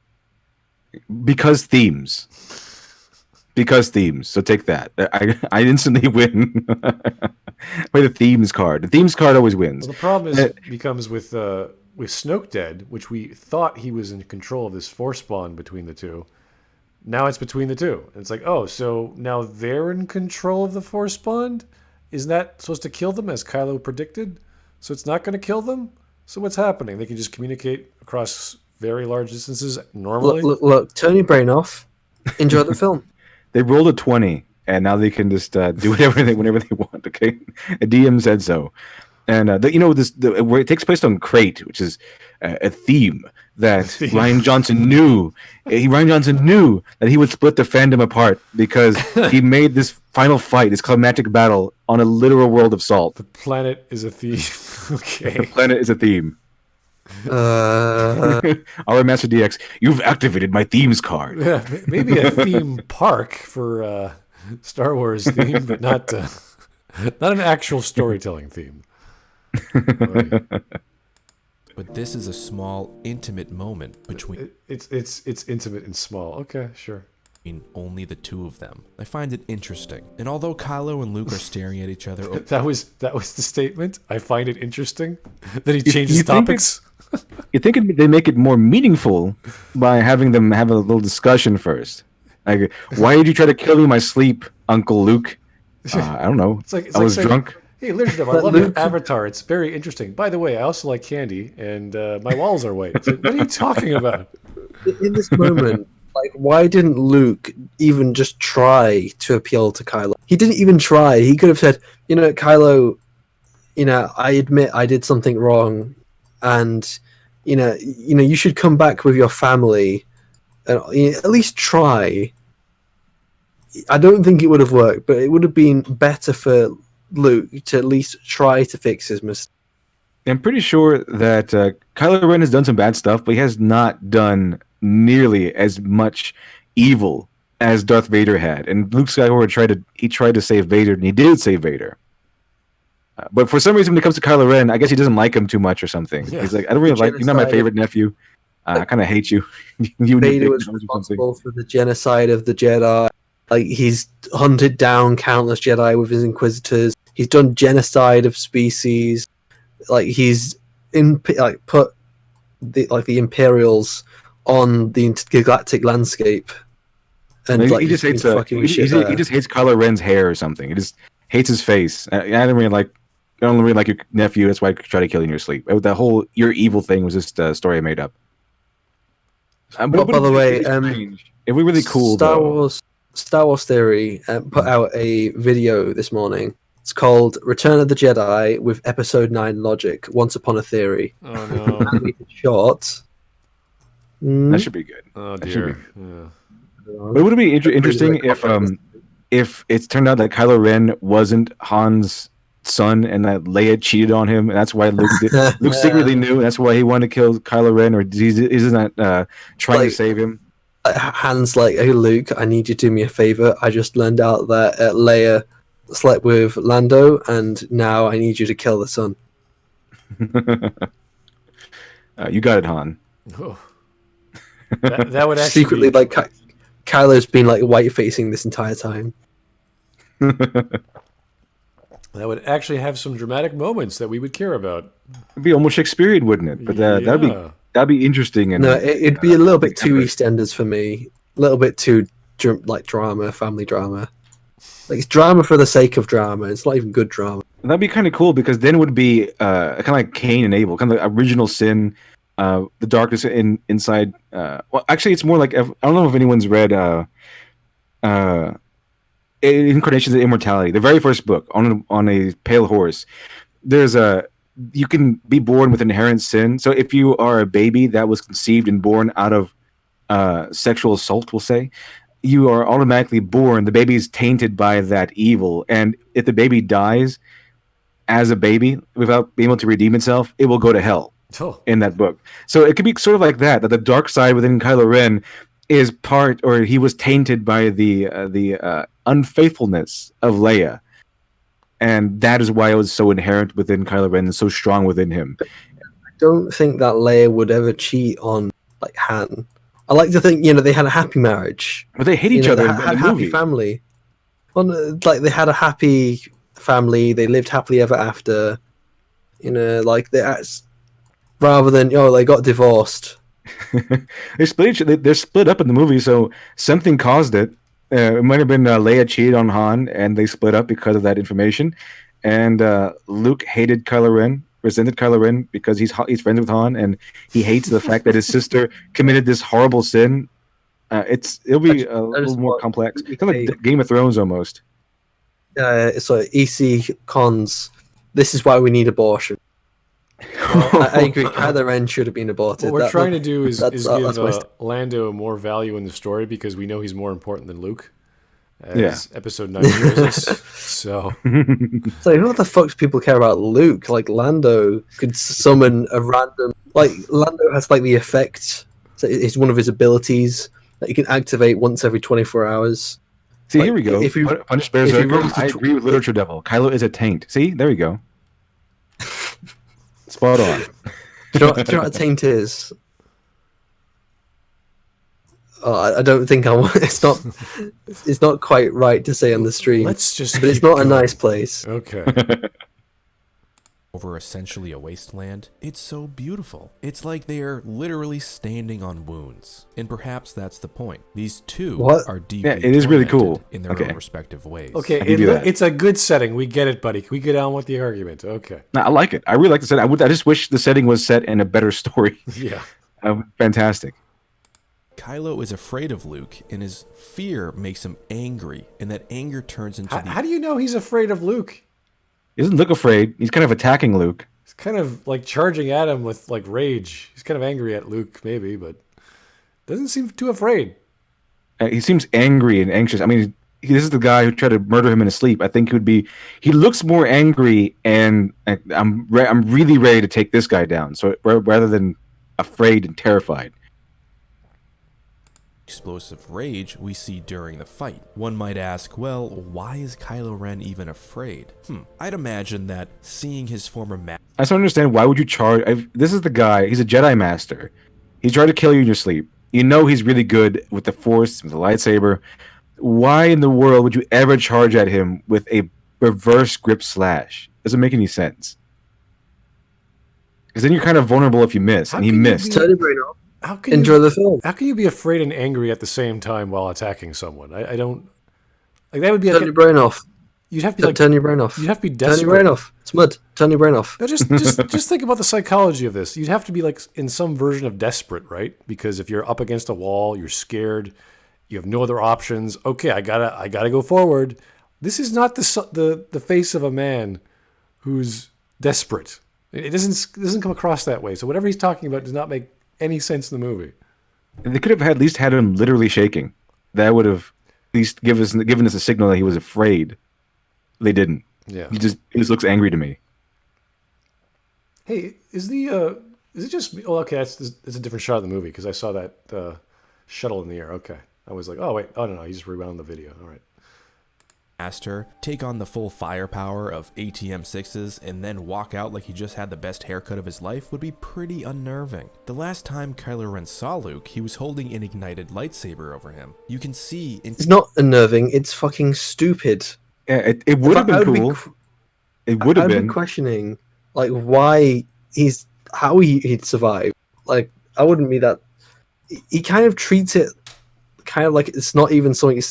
Because themes. Because themes. So take that. I instantly win. Play the themes card. The themes card always wins. Well, the problem becomes with Snoke dead, which we thought he was in control of this force bond between the two. Now it's between the two. And it's like, oh, so now they're in control of the force bond? Isn't that supposed to kill them as Kylo predicted? So it's not going to kill them? So what's happening? They can just communicate across very large distances normally? Look, turn your brain off. Enjoy the film. They rolled a 20, and now they can just do whatever whenever they want. Okay, a DM said so, and where it takes place on Crate, which is a theme that Rian Johnson knew. Rian Johnson knew that he would split the fandom apart because he made this final fight, this climactic battle, on a literal world of salt. The planet is a thief. Okay. The planet is a theme. Uh, All right, Master DX, you've activated my themes card. Yeah, maybe a theme park for Star Wars theme, but not an actual storytelling theme. Right. But this is a small, intimate moment between It's intimate and small. Okay, sure. only the two of them. I find it interesting. And although Kylo and Luke are staring at each other, That was the statement. I find it interesting that he changes you think topics. You think they make it more meaningful by having them have a little discussion first? Like, why did you try to kill me in my sleep, Uncle Luke? I don't know. I was saying, drunk. Hey, LIteratureDevil, I love your avatar. It's very interesting. By the way, I also like candy, and my walls are white. It's like, what are you talking about? in this moment, why didn't Luke even just try to appeal to Kylo? He didn't even try. He could have said, Kylo, I admit I did something wrong, and you should come back with your family, and at least try. I don't think it would have worked, but it would have been better for Luke to at least try to fix his mistake. I'm pretty sure that Kylo Ren has done some bad stuff, but he has not done nearly as much evil as Darth Vader had. And Luke Skywalker tried to save Vader, and he did save Vader. But for some reason, when it comes to Kylo Ren, I guess he doesn't like him too much or something. Yeah. He's like, I don't really like you. You're not my favorite nephew. I kind of hate you. You Vader was responsible for the genocide of the Jedi. He's hunted down countless Jedi with his Inquisitors. He's done genocide of species. He's put the Imperials on the galactic landscape. And he just hates he just hates Kylo Ren's hair or something. He just hates his face. I don't really like your nephew. That's why I try to kill you in your sleep. The whole "you're evil" thing was just a story I made up. By the way, it'd be really cool. Star Wars Theory put out a video this morning. It's called "Return of the Jedi" with Episode 9 logic. Once upon a theory. Oh no! Animated short. That should be good. Oh That should dear. Yeah. But would it be interesting if it's turned out that Kylo Ren wasn't Han's son and that Leia cheated on him, and that's why Luke secretly knew, and that's why he wanted to kill Kylo Ren, or he's not trying to save him? Han's like, "Hey Luke, I need you to do me a favor. I just learned out that Leia slept with Lando, and now I need you to kill the son." You got it, Han. Oh. That would actually Secretly, be, Kylo's been like white facing this entire time. That would actually have some dramatic moments that we would care about. It'd be almost Shakespearean, wouldn't it? But that'd be interesting. And No, it'd be a little bit too EastEnders for me. A little bit too like drama, family drama. Like it's drama for the sake of drama. It's not even good drama. That'd be kind of cool because then it would be kind of like Cain and Abel, kind of like original sin, the darkness inside. Well, actually, it's more like I don't know if anyone's read Incarnations of Immortality, the very first book on a pale horse. You can be born with inherent sin. So if you are a baby that was conceived and born out of sexual assault, we'll say, you are automatically born. The baby is tainted by that evil, and if the baby dies as a baby without being able to redeem itself, it will go to hell. In that book. So it could be sort of like that the dark side within Kylo Ren is part, or he was tainted by the unfaithfulness of Leia, and that is why it was so inherent within Kylo Ren and so strong within him. I don't think that Leia would ever cheat on like Han. I like to think they had a happy marriage, but they hate each other. They had a happy family. Well, like they had a happy family. They lived happily ever after. Like rather than they got divorced. They're split up in the movie, so something caused it. It might have been Leia cheated on Han, and they split up because of that information. And Luke hated Kylo Ren, resented Kylo Ren because he's friends with Han, and he hates the fact that his sister committed this horrible sin. It'll be a little more complex, kind of like Game of Thrones almost. So EC cons. This is why we need abortion. I agree. Kylo Ren should have been aborted. What we're trying to do is give Lando more value in the story because we know he's more important than Luke, as Episode 9 shows us. So what the fuck do people care about Luke? Like Lando could summon a random. Like Lando has like the effect. So it's one of his abilities that you can activate once every 24 hours. See, here we go. Punish Berserker. I agree with Literature Devil. Kylo is a taint. See, there we go. Spot on. Do you know what a taint is? I don't think it's not quite right to say on the stream. But it's not a nice place. Okay. Over essentially a wasteland, it's so beautiful. It's like they are literally standing on wounds. And perhaps that's the point. These two are deeply it is really cool in their own respective ways. Okay, it's a good setting. We get it, buddy. Can we get on with the argument? Okay. No, I like it. I really like the setting. I just wish the setting was set in a better story. Yeah. Fantastic. Kylo is afraid of Luke, and his fear makes him angry, and that anger turns into How do you know he's afraid of Luke? He doesn't look afraid. He's kind of attacking Luke. He's kind of like charging at him with like rage. He's kind of angry at Luke, maybe, but doesn't seem too afraid. He seems angry and anxious. I mean, this is the guy who tried to murder him in his sleep. I think he looks more angry, and I'm really ready to take this guy down. So rather than afraid and terrified. Explosive rage we see during the fight. One might ask, well, why is Kylo Ren even afraid? I'd imagine that seeing his former master... I just don't understand, why would you charge... This is the guy, he's a Jedi Master. He tried to kill you in your sleep. You know he's really good with the Force, with the lightsaber. Why in the world would you ever charge at him with a reverse grip slash? Doesn't make any sense. Because then you're kind of vulnerable if you miss, and he missed. Enjoy the film. How can you be afraid and angry at the same time while attacking someone? I don't like that would be turn your brain off. You'd have to turn your brain off. You'd have to be desperate. Turn your brain off. Smud. Turn your brain off. No, just think about the psychology of this. You'd have to be like in some version of desperate, right? Because if you're up against a wall, you're scared, you have no other options. Okay, I gotta go forward. This is not the face of a man who's desperate. It doesn't come across that way. So whatever he's talking about does not make any sense in the movie. They could have at least had him literally shaking. That would have at least given us a signal that he was afraid. They didn't. Yeah. He just looks angry to me. Hey, is it just me? Oh, okay, it's a different shot of the movie because I saw that shuttle in the air. Okay. I was like, oh wait, oh no, he just rewound the video. All right. master, take on the full firepower of ATM-6s, and then walk out like he just had the best haircut of his life would be pretty unnerving. The last time Kylo Ren saw Luke, he was holding an ignited lightsaber over him. You can see... It's not unnerving, it's fucking stupid. Yeah, it would have been cool. It would have I'd been be questioning, like, why how he'd survive. Like, I wouldn't be that... He kind of treats it kind of like it's not even something.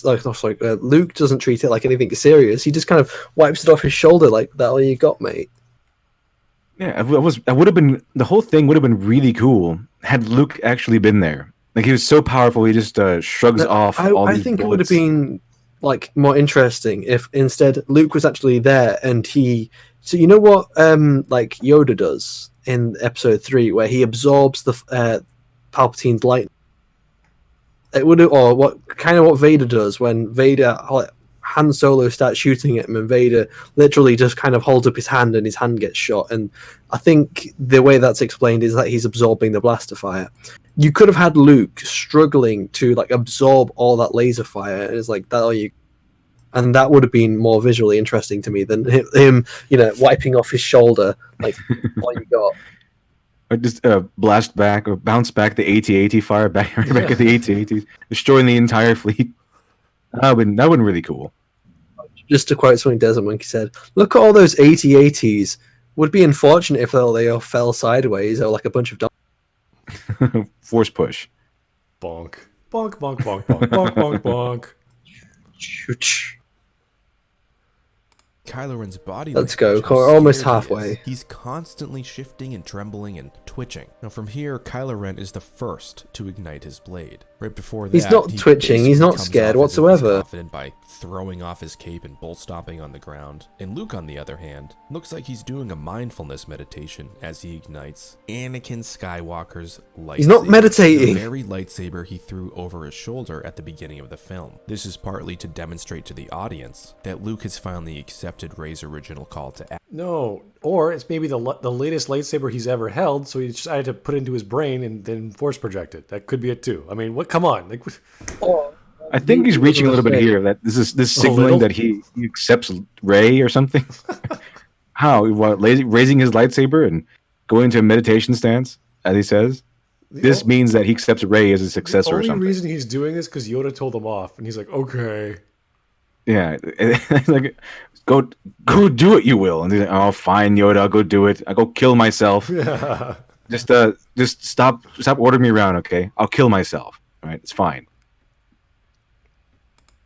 Luke doesn't treat it like anything serious. He just kind of wipes it off his shoulder, like, that all you got, mate. Yeah, I would have been, the whole thing would have been really cool had Luke actually been there. Like, he was so powerful, he just shrugs off all these I think bullets. it would have been like more interesting if instead Luke was actually there and he. So you know what, like Yoda does in Episode 3, where he absorbs the Palpatine's light. It would, or what Vader does when Han Solo starts shooting at him, and Vader literally just kind of holds up his hand, and his hand gets shot. And I think the way that's explained is that he's absorbing the blaster fire. You could have had Luke struggling to like absorb all that laser fire, and it's like that. And that would have been more visually interesting to me than him, wiping off his shoulder like all you got. Or just bounce back the AT-AT fire back at the AT-ATs, destroying the entire fleet. That would have been really cool. Just to quote something Desert Monkey said, "Look at all those AT-ATs. Would be unfortunate if they all fell sideways or like a bunch of Force push. Bonk. Bonk, bonk, bonk, bonk, bonk, bonk, bonk. Kylo Ren's body Let's go. language, how We're almost scared he halfway. is. He's constantly shifting and trembling and twitching. Now from here, Kylo Ren is the first to ignite his blade. Right before that, He's not he twitching, he's basically not comes scared off as if he's whatsoever. confident by throwing off his cape and bolt stomping on the ground. And Luke, on the other hand, looks like he's doing a mindfulness meditation as he ignites Anakin Skywalker's lightsaber. He's not meditating. The very lightsaber he threw over his shoulder at the beginning of the film. This is partly to demonstrate to the audience that Luke has finally accepted Rey's original call to action. No, or it's maybe the latest lightsaber he's ever held, so he decided to put it into his brain and then force project it. That could be it too. I mean, what? Come on, like. I think he's reaching a little bit here. That this is signaling that he accepts Rey or something. How? What? Raising his lightsaber and going into a meditation stance, as he says. This means that he accepts Rey as a successor or The something. only reason he's doing this because Yoda told him off, and he's like, okay. Yeah, like go do it, you will. And he's like, oh, fine, Yoda, I'll go do it. I'll go kill myself. Yeah. Just stop ordering me around, okay? I'll kill myself. All right, it's fine.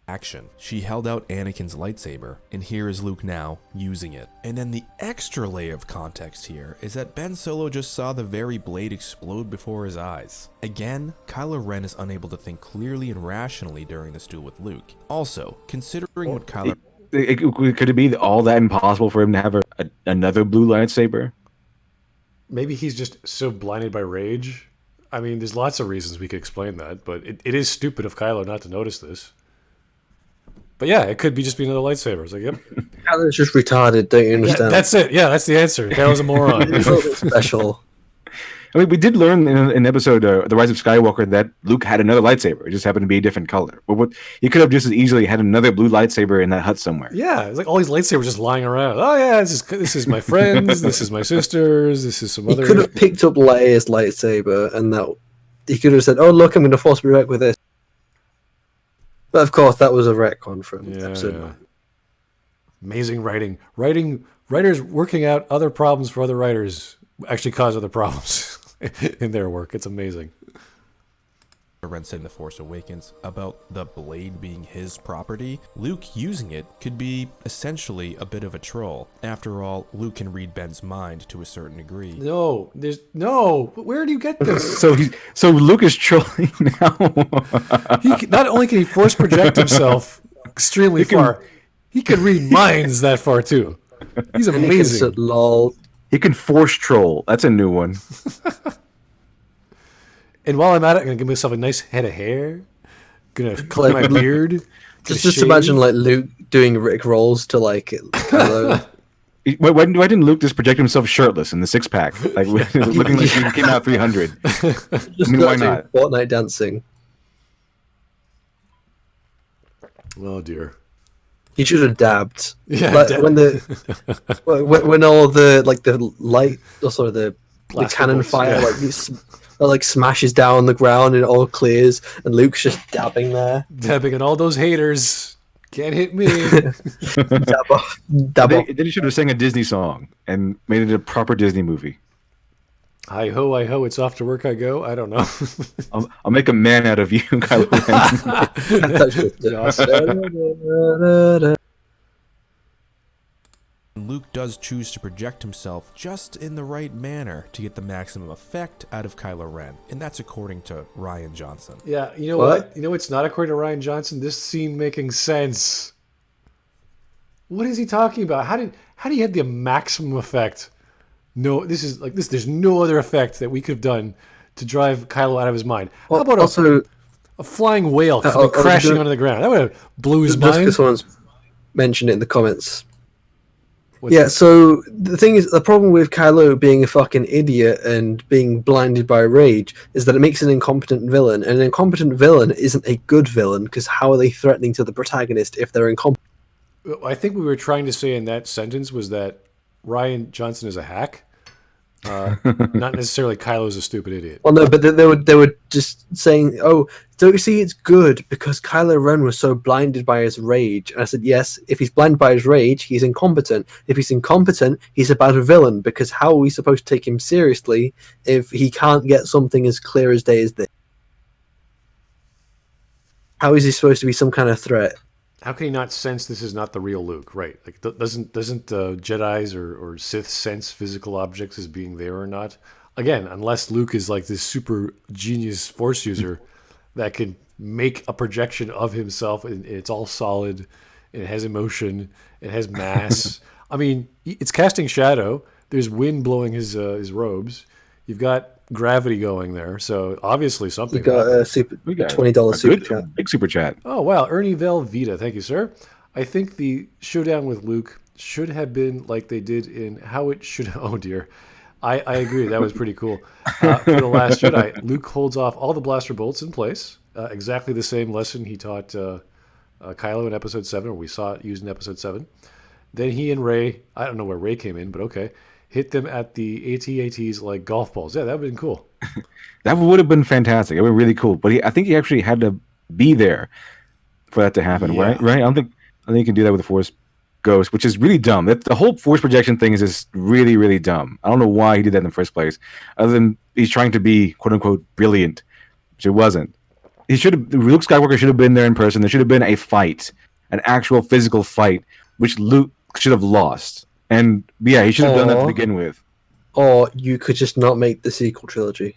Action. She held out Anakin's lightsaber, and here is Luke now using it. And then the extra layer of context here is that Ben Solo just saw the very blade explode before his eyes. Again, Kylo Ren is unable to think clearly and rationally during this duel with Luke. Also, considering what Kylo... Could it be all that impossible for him to have another blue lightsaber? Maybe he's just so blinded by rage. I mean, there's lots of reasons we could explain that, but it is stupid of Kylo not to notice this. But yeah, it could be just be another lightsaber. It's like, yep. Kylo's just retarded, don't you understand? That's it. Yeah, that's the answer. That was a moron. He's a little bit special. I mean, we did learn in episode The Rise of Skywalker that Luke had another lightsaber. It just happened to be a different color. But he could have just as easily had another blue lightsaber in that hut somewhere. Yeah, it's like all these lightsabers just lying around. Oh yeah, this is my friends. This is my sisters. This is some other. He could have picked up Leia's lightsaber, and that he could have said, "Oh look, I'm going to force me back with this." But of course, that was a retcon from episode 9. Amazing writing. Writers working out other problems for other writers actually cause other problems in their work. It's amazing. Ren said in The Force Awakens about the blade being his property, Luke using it could be essentially a bit of a troll. After all, Luke can read Ben's mind to a certain degree. No. Where do you get this? So Luke is trolling now. Not only can he force project himself extremely far, he can read minds that far too. He's amazing. Lol. He can force troll. That's a new one. And while I'm at it, I'm gonna give myself a nice head of hair. Gonna clip my beard. Just imagine like Luke doing Rick rolls to like Kylo. Why didn't Luke just project himself shirtless in the six pack, like looking like he came out 300? Just why not? Fortnite dancing. Oh dear. He should have dabbed. Yeah, Like, when all the like the light, oh, sorry, the Blaster cannon bolts, fire yeah. like smashes down on the ground and it all clears, and Luke's just dabbing there. Dabbing and all those haters can't hit me. Dab off, dab off. Then he should have sang a Disney song and made it a proper Disney movie. Hi ho, it's off to work I go. I don't know. I'll make a man out of you, Kylo Ren. Luke does choose to project himself just in the right manner to get the maximum effect out of Kylo Ren, and that's according to Rian Johnson. Yeah, you know What? what? You know it's not according to Rian Johnson. This scene making sense. What is he talking about? How do you have the maximum effect? No, this is like this. There's no other effect that we could have done to drive Kylo out of his mind. How about Also, a flying whale coming crashing onto the ground? That would have blew his just mind. because someone's mentioned it in the comments. What's Yeah, that? so the thing is, the problem with Kylo being a fucking idiot and being blinded by rage is that it makes an incompetent villain, and an incompetent villain isn't a good villain, because how are they threatening to the protagonist if they're incompetent? I think what we were trying to say in that sentence was that Rian Johnson is a hack, not necessarily Kylo's a stupid idiot. Well, no, but they were just saying, "Oh, don't you see? It's good because Kylo Ren was so blinded by his rage." And I said, "Yes, if he's blinded by his rage, he's incompetent. If he's incompetent, he's a bad villain. Because how are we supposed to take him seriously if he can't get something as clear as day as this? How is he supposed to be some kind of threat?" How can he not sense this is not the real Luke? Right? Like, doesn't Jedi's or Sith sense physical objects as being there or not? Again, unless Luke is like this super genius Force user that can make a projection of himself, and it's all solid, and it has emotion, it has mass. I mean, it's casting shadow. There's wind blowing his robes. You've got gravity going there, so obviously something. We got a super We got $20 a super good- chat. Big super chat. Oh, wow. Ernie Velveeta. Thank you, sir. I think the showdown with Luke should have been like they did in How It Should... Oh, dear. I agree. That was pretty cool. For The Last Jedi, Luke holds off all the blaster bolts in place. Exactly the same lesson he taught Kylo in Episode 7, or we saw it used in Episode 7. Then he and Rey, I don't know where Rey came in, but okay, hit them at the AT-ATs like golf balls. Yeah, that would have been cool. That would have been fantastic. It would have been really cool. But I think he actually had to be there for that to happen, Yeah. right? I think you can do that with the Force Ghost, which is really dumb. The whole Force projection thing is just really, really dumb. I don't know why he did that in the first place, other than he's trying to be quote unquote brilliant, which it wasn't. Luke Skywalker should have been there in person. There should have been a fight, an actual physical fight, which Luke should have lost. And yeah, he should have done that to begin with. Or you could just not make the sequel trilogy.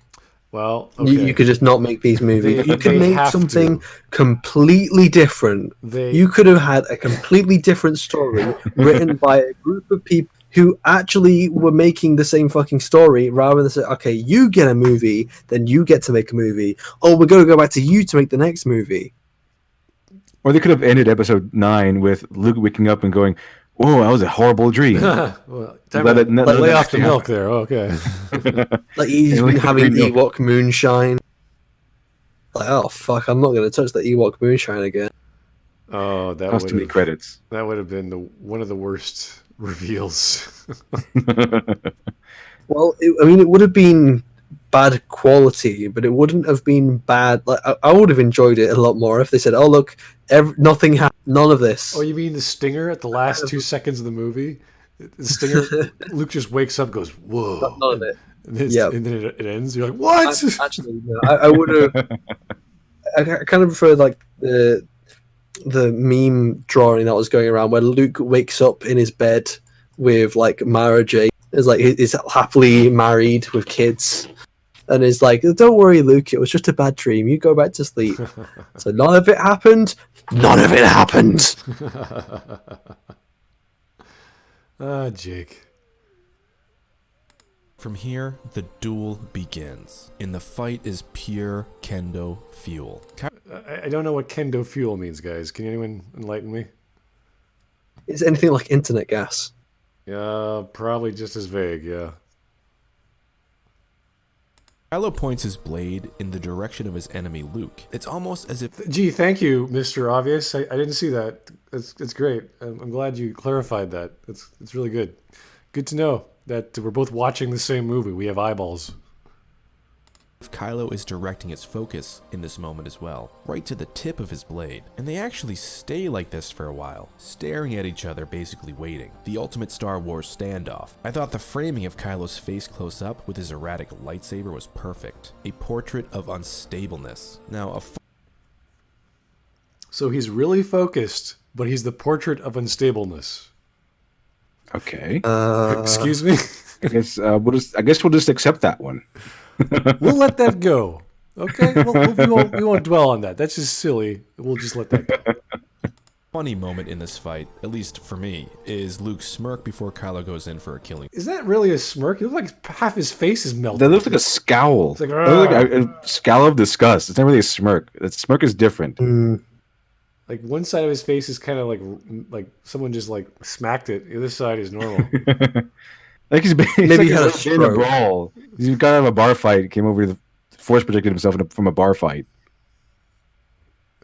Well, okay. You could just not make these movies. You could they make have something to. completely different. They- You could have had a completely different story written by a group of people who actually were making the same fucking story, rather than say, "Okay, you get a movie, then you get to make a movie. Oh, we're going to go back to you to make the next movie." Or they could have ended Episode 9 with Luke waking up and going, "Whoa, that was a horrible dream." well, time Let to it- let lay it off the actually milk there. Okay. Like he's And been we- having we know- Ewok moonshine. Like, oh fuck, I'm not going to touch the Ewok moonshine again. Oh, that Cost too many would credits. have been one of the worst reveals. Well, it would have been bad quality, but it wouldn't have been bad. Like I would have enjoyed it a lot more if they said, "Oh look, nothing happened, none of this." Oh, you mean the stinger at the last 2 seconds of the movie? The stinger, Luke just wakes up, and goes, "Whoa!" None of it. And then it ends. You're like, "What?" Actually, no, I would have. I kind of prefer like the meme drawing that was going around where Luke wakes up in his bed with like Mara Jade, is like he's happily married with kids, and is like, "Don't worry, Luke, it was just a bad dream. You go back to sleep." So none of it happened. None of it happened. Ah, Jake. From here, the duel begins, and the fight is pure Kendo fuel. I don't know what Kendo fuel means, guys. Can anyone enlighten me? It's anything like internet gas. Yeah, probably just as vague. Yeah. Kylo points his blade in the direction of his enemy Luke. It's almost as if Gee, thank you, Mr. Obvious. I didn't see that. It's great. I'm glad you clarified that. It's really good. Good to know that we're both watching the same movie. We have eyeballs. Kylo is directing its focus in this moment as well, right to the tip of his blade. And they actually stay like this for a while, staring at each other, basically waiting. The ultimate Star Wars standoff. I thought the framing of Kylo's face close up with his erratic lightsaber was perfect. A portrait of unstableness. Now, So he's really focused, but he's the portrait of unstableness. Okay. Excuse me? I guess we'll just accept that one. We'll let that go. Okay? We won't dwell on that. That's just silly. We'll just let that go. funny moment in this fight, at least for me, is Luke's smirk before Kylo goes in for a killing. Is that really a smirk? It looks like half his face is melted. That looks like a scowl. It's like, It looks like a scowl of disgust. It's not really a smirk. That smirk is different. Like one side of his face is kind of like someone just like smacked it. The other side is normal. Like he's been, Maybe like he had a he's been in a stroke. brawl. He's got out of a bar fight. Came over to force protected himself from a bar fight.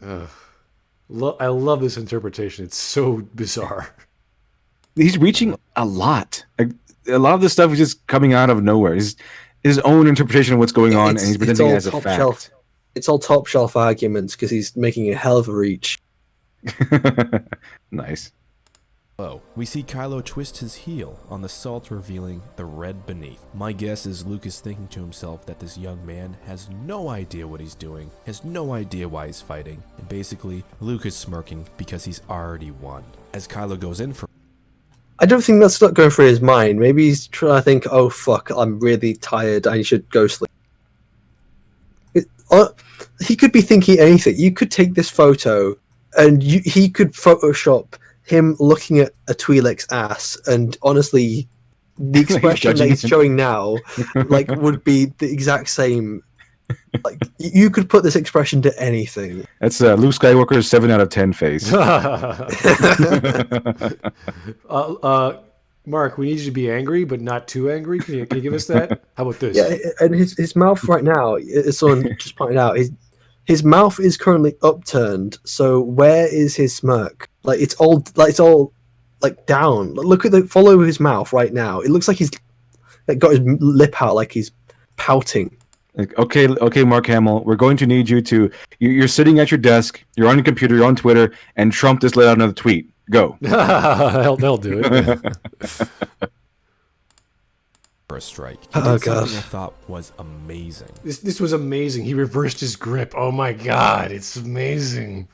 I love this interpretation. It's so bizarre. He's reaching a lot. Like, a lot of this stuff is just coming out of nowhere. He's his own interpretation of what's going on, and he's presenting it as a fact. Shelf. It's all top shelf arguments because he's making a hell of a reach. Nice. Oh, we see Kylo twist his heel on the salt, revealing the red beneath. My guess is Luke is thinking to himself that this young man has no idea what he's doing, has no idea why he's fighting, and basically, Luke is smirking because he's already won. As Kylo goes in for I don't think that's not going through his mind. Maybe he's trying to think, oh fuck, I'm really tired, I should go sleep. He could be thinking anything. You could take this photo and he could Photoshop him looking at a Twi'lek's ass, and honestly, the expression that he's showing now, like, would be the exact same. Like, you could put this expression to anything. That's Luke Skywalker's 7 out of 10 face. Mark, we need you to be angry, but not too angry. Can you give us that? How about this? Yeah, and his mouth right now, as someone just pointed out, his mouth is currently upturned. So where is his smirk? It's all down. Look at follow his mouth right now. It looks like he's got his lip out, like he's pouting. Like, okay, Mark Hamill, we're going to need you to. You're sitting at your desk. You're on your computer. You're on Twitter, and Trump just let out another tweet. Go. They'll do it. a strike. Oh, He did something God. I thought was amazing. This was amazing. He reversed his grip. Oh my god, it's amazing.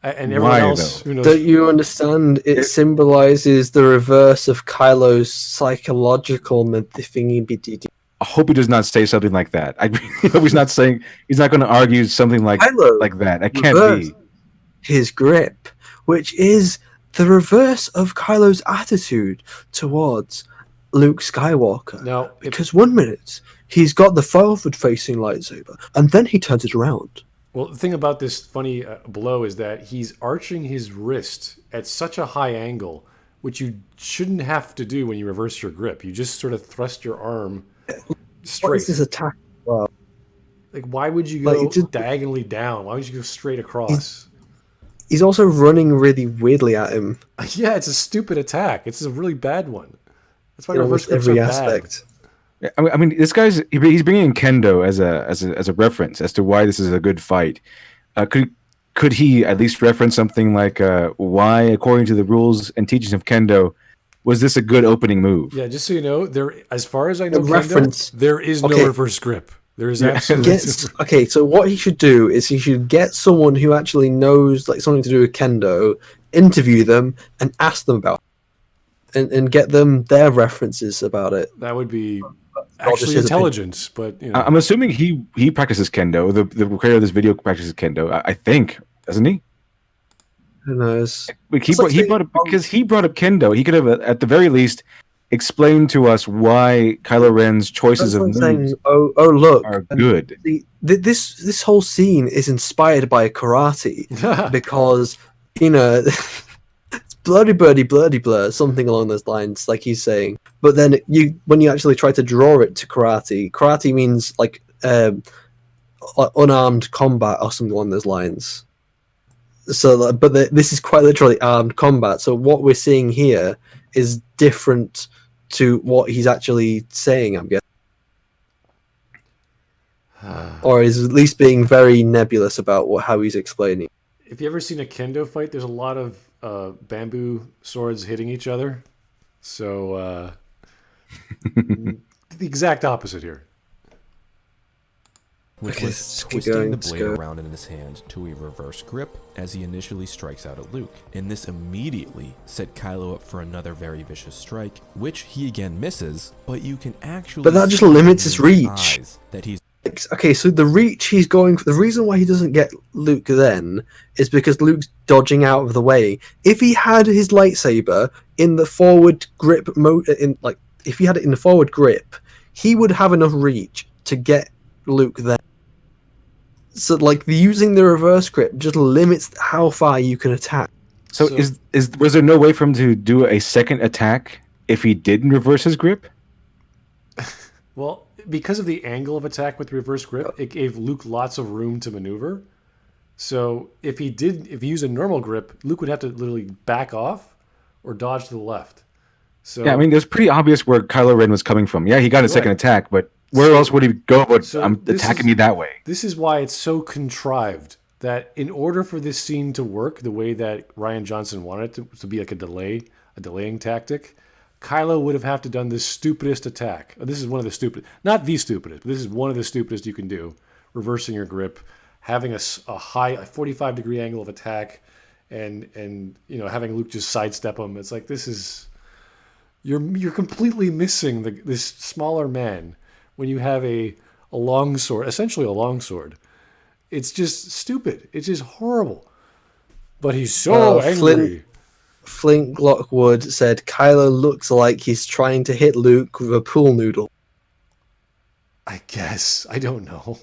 And everyone Why, else, though? who knows? Don't you understand? It symbolizes the reverse of Kylo's psychological thingy. I hope he does not say something like that. I hope he's not saying he's not going to argue something like Kylo that. It can't reversed be. his grip, which is the reverse of Kylo's attitude towards Luke Skywalker. Now, Because 1 minute he's got the forward-facing lightsaber, and then he turns it around. well, the thing about this funny blow is that he's arching his wrist at such a high angle, which you shouldn't have to do when you reverse your grip. You just sort of thrust your arm What straight. is this attack? Well, Like, why would you go Like, it just- diagonally down? Why would you go straight across? he's also running really weirdly at him Yeah, it's a stupid attack. It's a really bad one. That's why in reverse almost grips every are bad. aspect. I mean, this guy's he's bringing in Kendo as a reference as to why this is a good fight. Could he at least reference something like why, according to the rules and teachings of Kendo, was this a good opening move? Yeah, just so you know, as far as I know, The reference- there is no Okay. reverse grip. There is absolutely Okay, so what he should do is he should get someone who actually knows something to do with Kendo, interview them, and ask them about it, and get them their references about it. that would be I'll just actually his intelligence, but you know. I'm assuming he practices Kendo. The creator of this video practices Kendo. I think, doesn't he? Who knows? Like, It's like he brought up because he brought up Kendo. He could have at the very least explained to us why Kylo Ren's choices That's of like saying, moves oh look, are good. this whole scene is inspired by karate because blurdy birdie blurdy blur, something along those lines, like he's saying. But then when you actually try to draw it to karate means like unarmed combat or something along those lines. So, but this is quite literally armed combat. So what we're seeing here is different to what he's actually saying, I'm guessing. Or is at least being very nebulous about how he's explaining. If you ever seen a kendo fight, there's a lot of bamboo swords hitting each other. So the exact opposite here. Which Okay, was keep twisting going, the let's blade go. around in his hand to a reverse grip as he initially strikes out at Luke. And this immediately set Kylo up for another very vicious strike, which he again misses, but you can actually But that just see limits in his reach. eyes that he's Okay, so the reach he's going for, the reason why he doesn't get Luke then is because Luke's dodging out of the way. If he had his lightsaber in the forward grip mode, if he had it in the forward grip, he would have enough reach to get Luke then. So, like, using the reverse grip just limits how far you can attack. So was there no way for him to do a second attack if he didn't reverse his grip? Well, because of the angle of attack with reverse grip, it gave Luke lots of room to maneuver. So if he used a normal grip, Luke would have to literally back off or dodge to the left. So Yeah, I mean, it was pretty obvious where Kylo Ren was coming from. Yeah, he got a second Right. attack, but where else would he go but I'm this attacking is- me that way? This is why it's so contrived that in order for this scene to work the way that Rian Johnson wanted it to be like a delaying tactic, Kylo would have to done the stupidest attack. This is one of the stupid, not the stupidest, but this is one of the stupidest you can do. Reversing your grip, having a 45-degree angle of attack, and having Luke just sidestep him. It's like you're completely missing this smaller man when you have a long sword, essentially a long sword. It's just stupid. It's just horrible. But he's so angry. Flint Lockwood said Kylo looks like he's trying to hit Luke with a pool noodle. I guess. I don't know.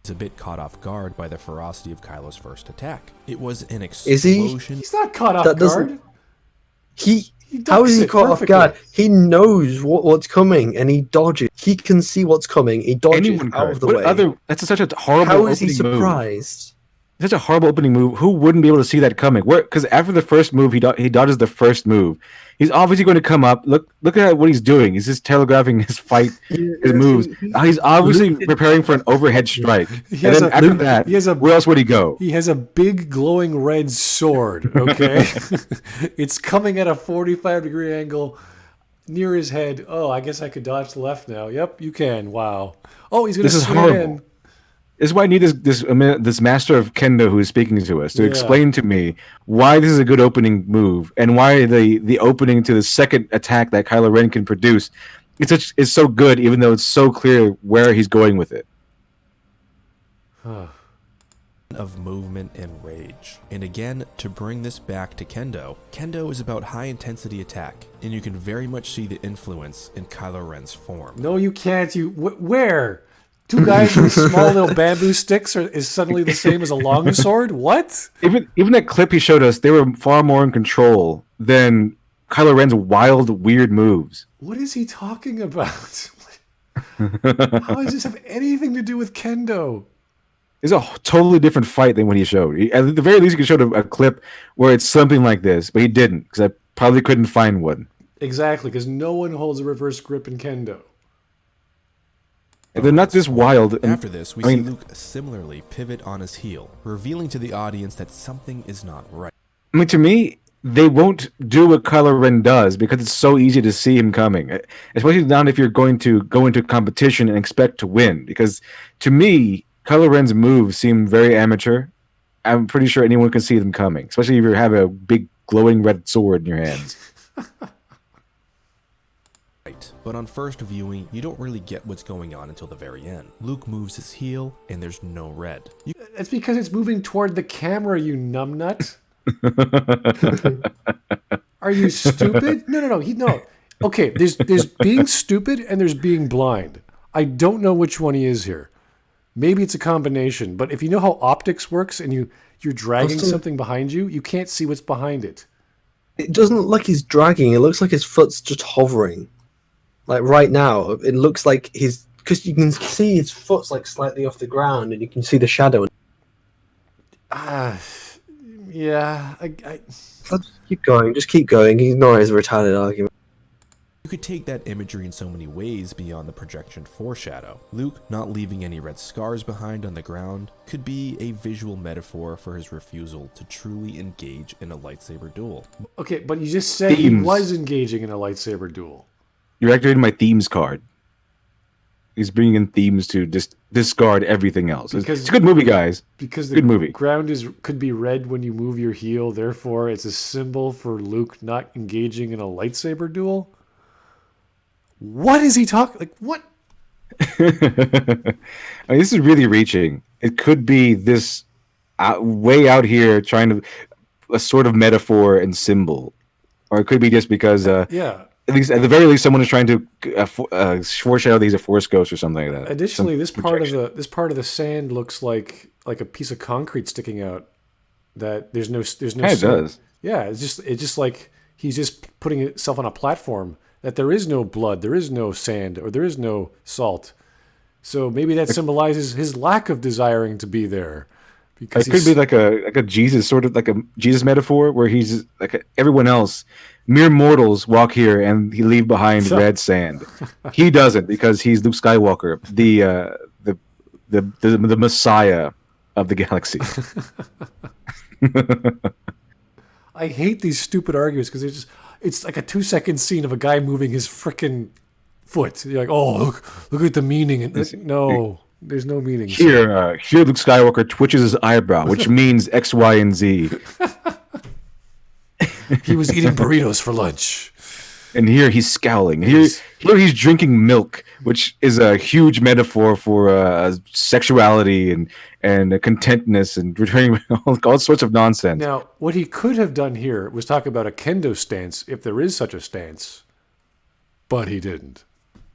is a bit caught off guard by the ferocity of Kylo's first attack. It was an Is he? explosion. He's not caught off That doesn't- guard. How is he ducks it caught off perfectly. guard? He knows what's coming and he dodges. He can see what's coming. He dodges Anyone out could. of the What way. other? That's such a horrible How is he opening move. surprised? Such a horrible opening move. Who wouldn't be able to see that coming? Because after the first move, he dodges the first move. He's obviously going to come up. Look at what he's doing. He's just telegraphing his fight, his moves. He's obviously preparing for an overhead strike. And has then a- after that, where else would he go? He has a big glowing red sword, okay? It's coming at a 45-degree angle near his head. Oh, I guess I could dodge to the left now. Yep, you can. Wow. Oh, he's going to This is swing horrible. in. This is why I need this master of Kendo who is speaking to us to Yeah. explain to me why this is a good opening move and why the opening to the second attack that Kylo Ren can produce is so good, even though it's so clear where he's going with it. Of movement and rage. And again, to bring this back to Kendo, Kendo is about high intensity attack, and you can very much see the influence in Kylo Ren's form. No, you can't. Where? Two guys with small little bamboo sticks is suddenly the same as a longsword? What? Even that clip he showed us, they were far more in control than Kylo Ren's wild, weird moves. What is he talking about? How does this have anything to do with Kendo? It's a totally different fight than what he showed. At the very least, he could show a clip where it's something like this, but he didn't because I probably couldn't find one. Exactly, because no one holds a reverse grip in Kendo. They're not this wild. After this, we see Luke similarly pivot on his heel, revealing to the audience that something is not right. I mean, to me, they won't do what Kylo Ren does because it's so easy to see him coming, especially not if you're going to go into competition and expect to win. Because to me, Kylo Ren's moves seem very amateur. I'm pretty sure anyone can see them coming, especially if you have a big glowing red sword in your hands. But on first viewing, you don't really get what's going on until the very end. Luke moves his heel, and there's no red. It's because it's moving toward the camera, you numbnut. Are you stupid? No. No. Okay, there's being stupid and there's being blind. I don't know which one he is here. maybe it's a combination. But if you know how optics works and you're dragging Also- something behind you, you can't see what's behind it. It doesn't look like he's dragging. It looks like his foot's just hovering. Like right now, it looks like he's because you can see his foot's like slightly off the ground, and you can see the shadow. Yeah, Let's keep going. Just keep going. Ignore his retarded argument. You could take that imagery in so many ways beyond the projection foreshadow. Luke not leaving any red scars behind on the ground could be a visual metaphor for his refusal to truly engage in a lightsaber duel. okay, but you just said he Themes. was engaging in a lightsaber duel. You're activating my themes card. He's bringing in themes to discard everything else. It's a good movie, guys. Because the Good movie. ground could be red when you move your heel, therefore it's a symbol for Luke not engaging in a lightsaber duel. What is he talking? Like what? I mean, this is really reaching. It could be this way out here trying to a sort of metaphor and symbol, or it could be just because Yeah. at the very least someone is trying to foreshadow these a force ghost or something like that. Additionally, Some this projection. part of the sand looks like a piece of concrete sticking out. That there's no Yeah, it sand. does. Yeah, it's just like he's just putting himself on a platform. That there is no blood, there is no sand, or there is no salt. So maybe that symbolizes his lack of desiring to be there. Because It could be like a Jesus sort of like a Jesus metaphor where he's like everyone else, mere mortals walk here and he leave behind red sand. He doesn't because he's Luke Skywalker, the Messiah of the galaxy. I hate these stupid arguments because it's like a 2-second scene of a guy moving his frickin' foot. You're like, oh, look at the meaning. And no, there's no meaning. Here Luke Skywalker twitches his eyebrow, which means X, Y, and Z. He was eating burritos for lunch. And here he's scowling. Here he's drinking milk, which is a huge metaphor for sexuality and contentness and returning all sorts of nonsense. Now, what he could have done here was talk about a kendo stance, if there is such a stance, but he didn't.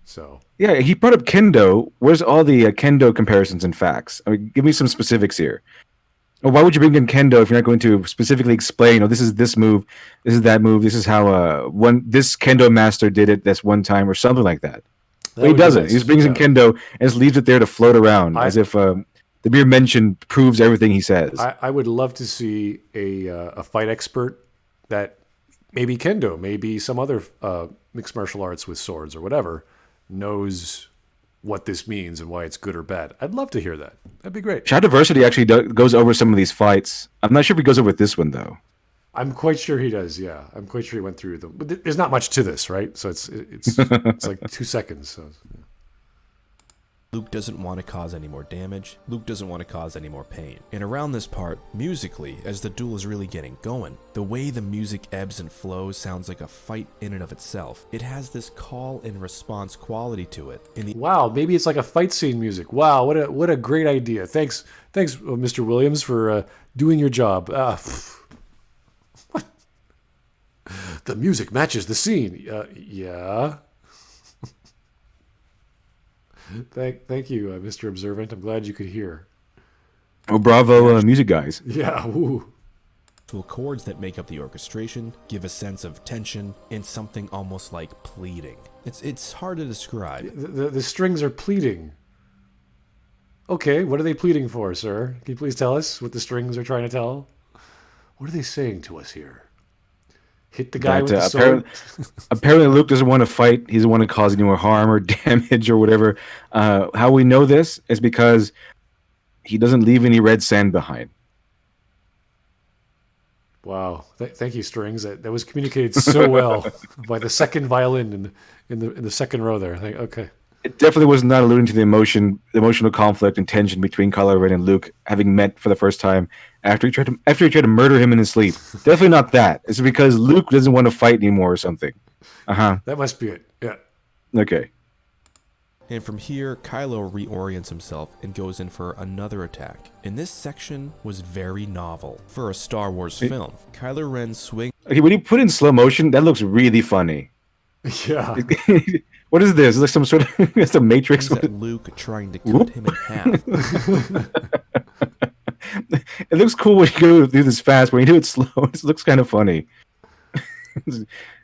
So Yeah, he brought up Kendo. Where's all the Kendo comparisons and facts? I mean, give me some specifics here. Or why would you bring in Kendo if you're not going to specifically explain, oh, this is this move, this is that move, this is how this Kendo master did it this one time or something like that. But he would be doesn't. nice. He just brings in Kendo and just leaves it there to float around as if the mere mention proves everything he says. I would love to see a fight expert that maybe Kendo, maybe some other mixed martial arts with swords or whatever, knows what this means and why it's good or bad. I'd love to hear that. That'd be great. Shot Diversity actually goes over some of these fights. I'm not sure if he goes over this one, though. I'm quite sure he does. Yeah, I'm quite sure he went through them. But there's not much to this, right? So it's like 2 seconds. So. Luke doesn't want to cause any more damage. Luke doesn't want to cause any more pain. And around this part, musically, as the duel is really getting going, the way the music ebbs and flows sounds like a fight in and of itself. It has this call and response quality to it. Wow, maybe it's like a fight scene music. Wow, what a great idea. Thanks, Mr. Williams, for doing your job. What? The music matches the scene. Yeah. Thank you, Mr. Observant. I'm glad you could hear. Oh, bravo, music guys. Yeah. Ooh. Chords that make up the orchestration give a sense of tension and something almost like pleading. It's hard to describe. The strings are pleading. Okay, what are they pleading for, sir? Can you please tell us what the strings are trying to tell? What are they saying to us here? Hit the guy with the sword? Apparently Luke doesn't want to fight. He doesn't want to cause any more harm or damage or whatever. How we know this is because he doesn't leave any red sand behind. Wow. Thank you, strings. That was communicated so well by the second violin in the second row there. Okay. It definitely was not alluding to the emotional conflict and tension between Kylo Ren and Luke having met for the first time after he tried to murder him in his sleep. Definitely not that. It's because Luke doesn't want to fight anymore or something. That must be it. Yeah. Okay. And from here, Kylo reorients himself and goes in for another attack. And this section was very novel for a Star Wars film. Kylo Ren swings. Okay, when you put in slow motion, that looks really funny. Yeah. What is this? It's like some sort of it's a Matrix. At Luke trying to cut him in half. It looks cool when you go do this fast. When you do it slow, it looks kind of funny.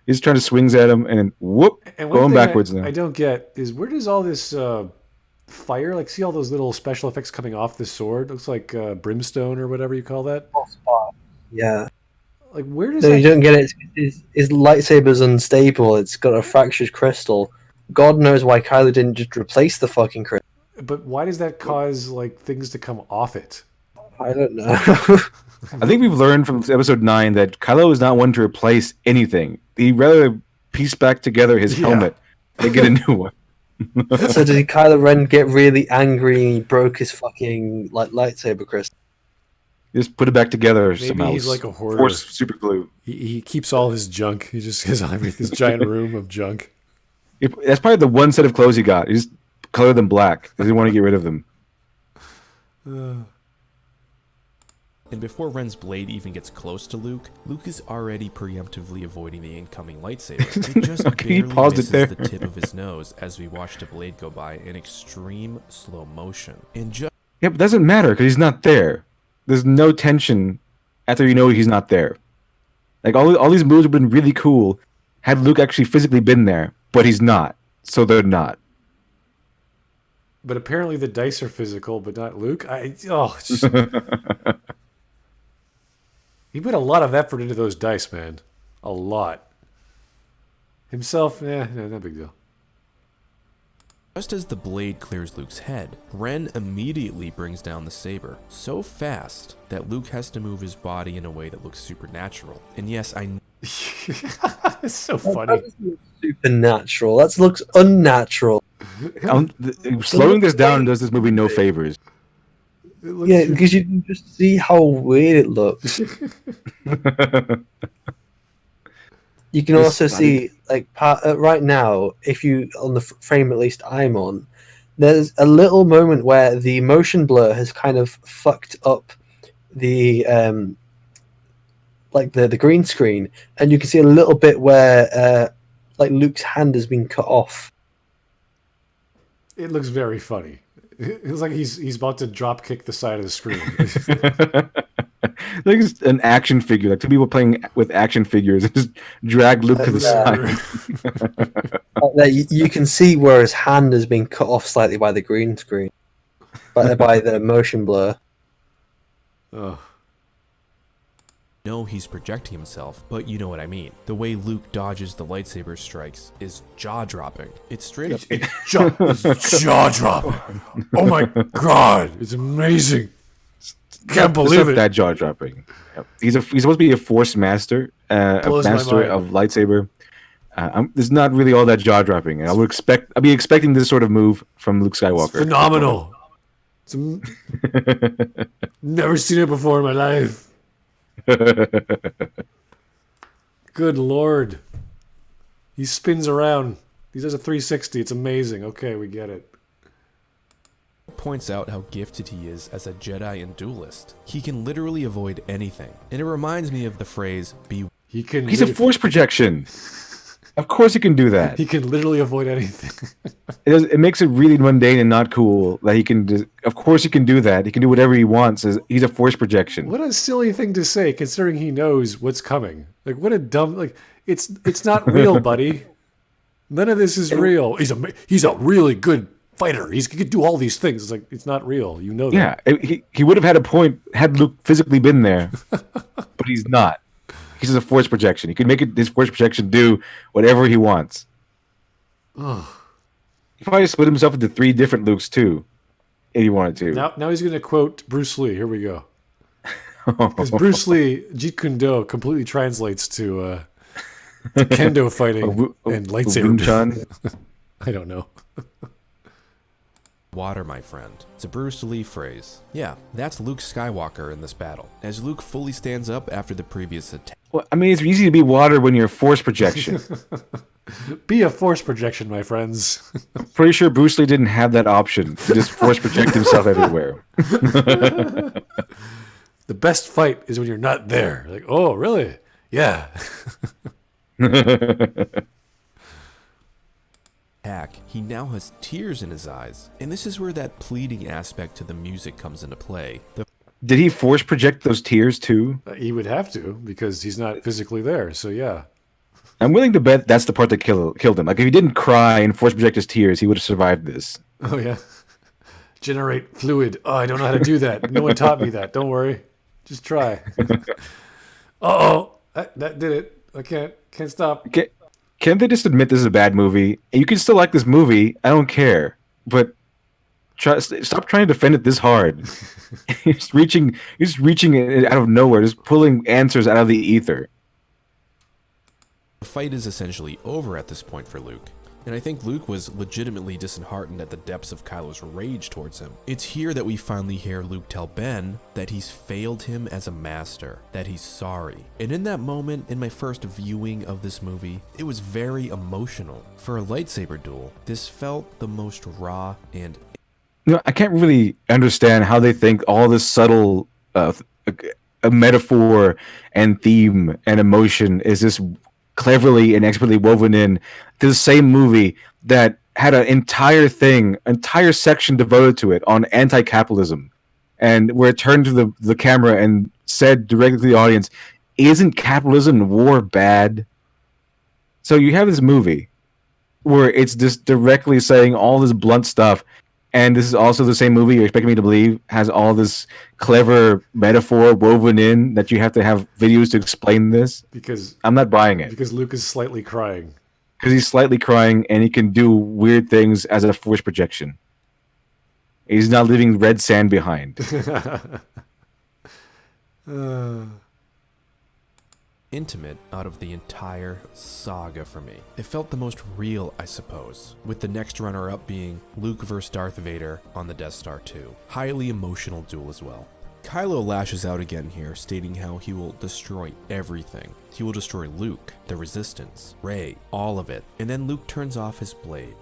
He's trying to swings at him and whoop, And one going thing backwards now. I don't get is where does all this fire? Like, see all those little special effects coming off the sword? Looks like brimstone or whatever you call that. Yeah. Like, where does No, that? you don't get it. His lightsaber's unstable. It's got a fractured crystal. God knows why Kylo didn't just replace the fucking crystal. But why does that cause like things to come off it? I don't know. I think we've learned from episode 9 that Kylo is not one to replace anything. He'd rather piece back together his helmet than get a new one. So did Kylo Ren get really angry and he broke his fucking lightsaber crystal? Just put it back together Maybe somehow. he's like a hoarder. Force super glue. He keeps all his junk. He just has this giant room of junk. That's probably the one set of clothes he got. He just colored them black. He didn't want to get rid of them. And before Ren's blade even gets close to Luke, Luke is already preemptively avoiding the incoming lightsaber. It just Okay, he barely paused it misses there. the tip of his nose as we watch the blade go by in extreme slow motion. And just Yeah, but it doesn't matter because he's not there. There's no tension after you know he's not there. Like all these moves have been really cool had Luke actually physically been there, but he's not. So they're not. But apparently the dice are physical, but not Luke. He put a lot of effort into those dice, man. A lot. Himself, no big deal. Just as the blade clears Luke's head, Ren immediately brings down the saber so fast that Luke has to move his body in a way that looks supernatural. And yes, I It's so funny. That doesn't look supernatural. That looks unnatural. Slowing this down does this movie no favors. Yeah, because you can just see how weird it looks. You can also see, like, right now, if you, on the frame at least I'm on, there's a little moment where the motion blur has kind of fucked up the, the green screen, and you can see a little bit where, Luke's hand has been cut off. It looks very funny. It looks like he's about to drop kick the side of the screen. Like it's an action figure, like two people playing with action figures and just drag Luke to the side. You can see where his hand has been cut off slightly by the green screen, by the motion blur. Oh. know he's projecting himself, but you know what I mean. The way Luke dodges the lightsaber strikes is jaw-dropping. It's straight up... It's jaw-dropping. Oh my god, it's amazing. Can't believe it. That jaw-dropping. Yep. He's supposed to be a Force master, a Blows my master mind. of lightsaber. There's not really all that jaw-dropping. And I'd be expecting this sort of move from Luke Skywalker. Phenomenal. Never seen it before in my life. Good lord. He spins around. He does a 360. It's amazing. Okay, we get it. Points out how gifted he is as a Jedi and duelist. He can literally avoid anything. And it reminds me of the phrase, be... He's a force projection. Of course he can do that. He can literally avoid anything. It makes it really mundane and not cool that he can just, of course he can do that. He can do whatever he wants. He's a force projection. What a silly thing to say, considering he knows what's coming. Like, what a dumb... Like, it's not real, buddy. None of this is real. He's a really good fighter. He could do all these things. It's like, it's not real. You know that. Yeah, he would have had a point had Luke physically been there, but he's not. He's just a force projection. He can make his force projection do whatever he wants. He probably split himself into 3 different Lukes too, if he wanted to. Now he's going to quote Bruce Lee. Here we go. Because Bruce Lee, Jeet Kune Do completely translates to Kendo fighting and lightsaber. I don't know. Water, my friend. It's a Bruce Lee phrase. Yeah, that's Luke Skywalker in this battle, as Luke fully stands up after the previous attack. Well, I mean, it's easy to be water when you're a force projection. Be a force projection, my friends. Pretty sure Bruce Lee didn't have that option to just force project himself everywhere. The best fight is when you're not there. Like, oh, really? Yeah. attack, he now has tears in his eyes. And this is where that pleading aspect to the music comes into play. Did he force project those tears too? He would have to, because he's not physically there. So yeah. I'm willing to bet that's the part that killed him. Like if he didn't cry and force project his tears, he would have survived this. Oh yeah. Generate fluid. Oh, I don't know how to do that. No one taught me that. Don't worry. Just try. That did it. I can't stop. Can't they just admit this is a bad movie? And you can still like this movie. I don't care. But stop trying to defend it this hard. You're just reaching it out of nowhere, just pulling answers out of the ether. The fight is essentially over at this point for Luke. And I think Luke was legitimately disheartened at the depths of Kylo's rage towards him. It's here that we finally hear Luke tell Ben that he's failed him as a master, that he's sorry. And in that moment, in my first viewing of this movie, it was very emotional. For a lightsaber duel, this felt the most raw and... I can't really understand how they think all this subtle a metaphor and theme and emotion is this cleverly and expertly woven in to the same movie that had an entire section devoted to it on anti-capitalism, and where it turned to the camera and said directly to the audience, isn't capitalism and war bad? So you have this movie where it's just directly saying all this blunt stuff, and this is also the same movie you're expecting me to believe has all this clever metaphor woven in that you have to have videos to explain this. Because I'm not buying it. Because Luke is slightly crying. Because he's slightly crying and he can do weird things as a force projection. He's not leaving red sand behind. Intimate out of the entire saga for me. It felt the most real, I suppose, with the next runner-up being Luke vs. Darth Vader on the Death Star 2. Highly emotional duel as well. Kylo lashes out again here, stating how he will destroy everything. He will destroy Luke, the Resistance, Rey, all of it, and then Luke turns off his blade.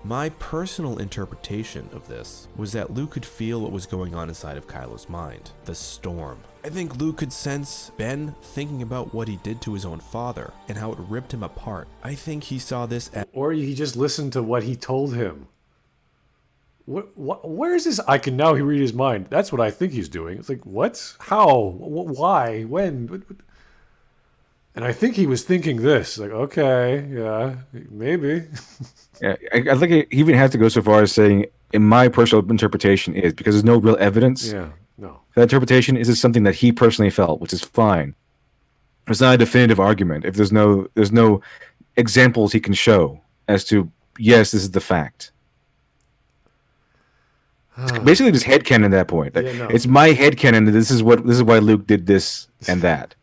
My personal interpretation of this was that Luke could feel what was going on inside of Kylo's mind, the storm. I think Luke could sense Ben thinking about what he did to his own father and how it ripped him apart. I think he saw this as... Or he just listened to what he told him. Where is this? I can now read his mind. That's what I think he's doing. It's like, what? How? Why? When? And I think he was thinking this. Like, okay, yeah, maybe. Yeah, I think he even has to go so far as saying, in my personal interpretation is, because there's no real evidence. Yeah, no. That interpretation is just something that he personally felt, which is fine. It's not a definitive argument if there's no examples he can show as to, yes, this is the fact. It's basically just headcanon at that point. Like, no. It's my headcanon that this is why Luke did this and that.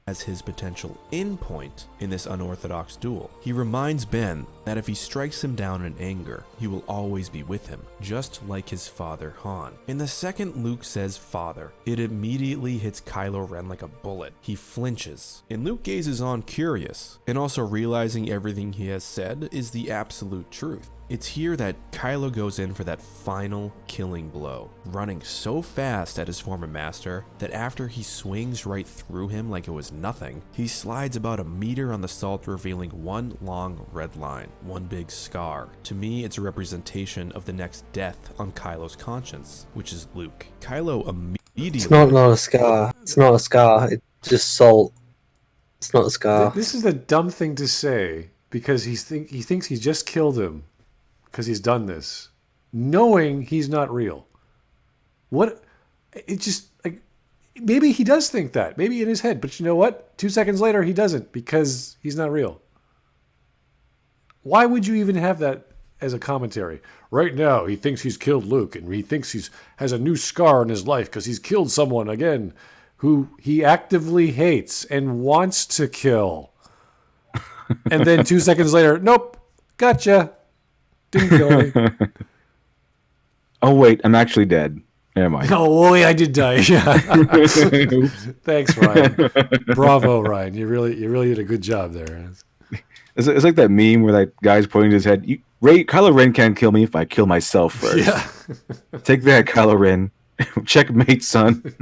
as his potential endpoint in this unorthodox duel. He reminds Ben that if he strikes him down in anger, he will always be with him, just like his father Han. And the second Luke says father, it immediately hits Kylo Ren like a bullet. He flinches, and Luke gazes on curious, and also realizing everything he has said is the absolute truth. It's here that Kylo goes in for that final killing blow, running so fast at his former master that after he swings right through him like it was nothing, he slides about a meter on the salt, revealing one long red line, one big scar. To me, it's a representation of the next death on Kylo's conscience, which is Luke. Kylo immediately... It's not a scar. It's not a scar. It's just salt. It's not a scar. This is a dumb thing to say because he thinks he just killed him. Because he's done this, knowing he's not real. What? It just, like, maybe he does think that, maybe in his head, but you know what? 2 seconds later, he doesn't, because he's not real. Why would you even have that as a commentary? Right now, he thinks he's killed Luke, and he thinks has a new scar in his life because he's killed someone, again, who he actively hates and wants to kill. And then 2 seconds later, nope, gotcha. Didn't kill me. Oh wait, I'm actually dead. Never mind. Oh wait, I did die. Yeah. Thanks, Ryan. Bravo, Ryan. You really did a good job there. It's like that meme where that guy's pointing to his head. Kylo Ren can't kill me if I kill myself first. Yeah. Take that, Kylo Ren. Checkmate, son.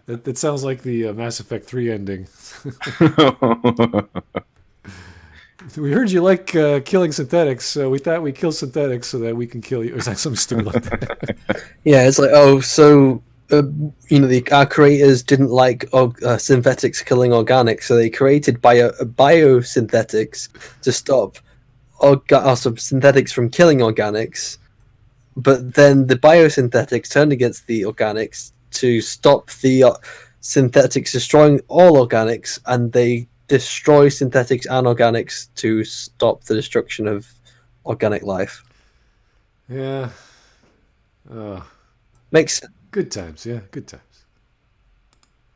That sounds like the Mass Effect 3 ending. We heard you like killing synthetics, so we thought we'd kill synthetics so that we can kill you. Or something stupid like that. Yeah, it's like, oh, so our creators didn't like synthetics killing organics, so they created biosynthetics to stop some synthetics from killing organics. But then the biosynthetics turned against the organics to stop the synthetics destroying all organics, and they destroy synthetics and organics to stop the destruction of organic life. Yeah. Makes sense. Good times, yeah, good times.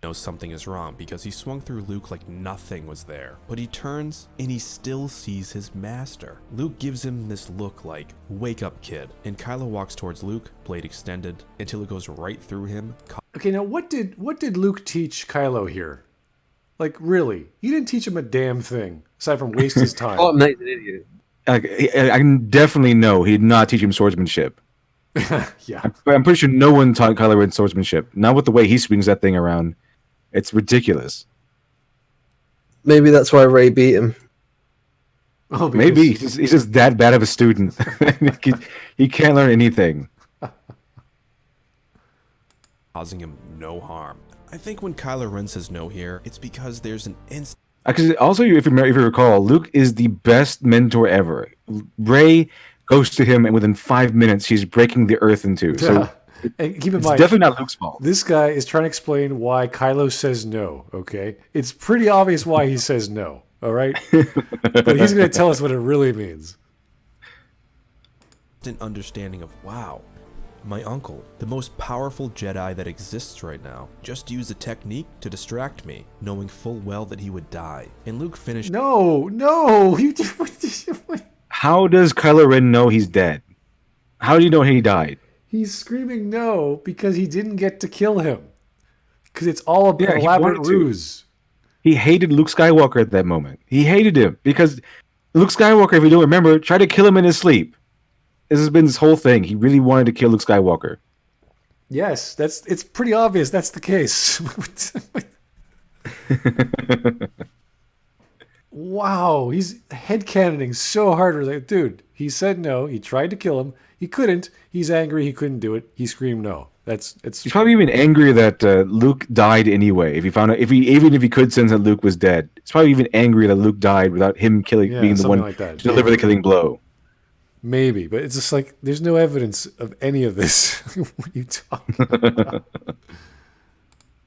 Knows something is wrong because he swung through Luke like nothing was there. But he turns and he still sees his master. Luke gives him this look like, wake up kid. And Kylo walks towards Luke, blade extended, until it goes right through him. Okay, now what did Luke teach Kylo here? Like, really? He didn't teach him a damn thing, aside from waste his time. Oh, Nate's an idiot. I can definitely know he did not teach him swordsmanship. Yeah. I'm pretty sure no one taught Kylo Ren swordsmanship. Not with the way he swings that thing around. It's ridiculous. Maybe that's why Ray beat him. Oh, Maybe he's just that bad of a student. He can't learn anything. Causing him no harm. I think when Kylo Ren says no here, it's because there's an instant. Actually, also, if you recall, Luke is the best mentor ever. Rey goes to him, and within 5 minutes, she's breaking the earth in two. So and keep in it's mind, definitely not Luke's fault. this guy is trying to explain why Kylo says no, okay? It's pretty obvious why he says no, all right? But he's going to tell us what it really means. An understanding of, wow, my uncle, the most powerful Jedi that exists right now, just used a technique to distract me, knowing full well that he would die. And Luke finished. No. How does Kylo Ren know he's dead? How do you know he died? He's screaming no because he didn't get to kill him. Because it's all an Yeah, he elaborate wanted to. ruse. He hated Luke Skywalker at that moment. He hated him because Luke Skywalker, if you don't remember, tried to kill him in his sleep. This has been his whole thing. He really wanted to kill Luke Skywalker. Yes, it's pretty obvious that's the case. Wow, he's headcanoning so hard. Like, dude, he said no. He tried to kill him. He couldn't. He's angry. He couldn't do it. He screamed no. It's He's probably even angrier that Luke died anyway. If he found out, even if he could sense that Luke was dead, it's probably even angrier that Luke died without him being the one like that. to deliver the killing blow. Maybe, but it's just like there's no evidence of any of this. What are you talking about?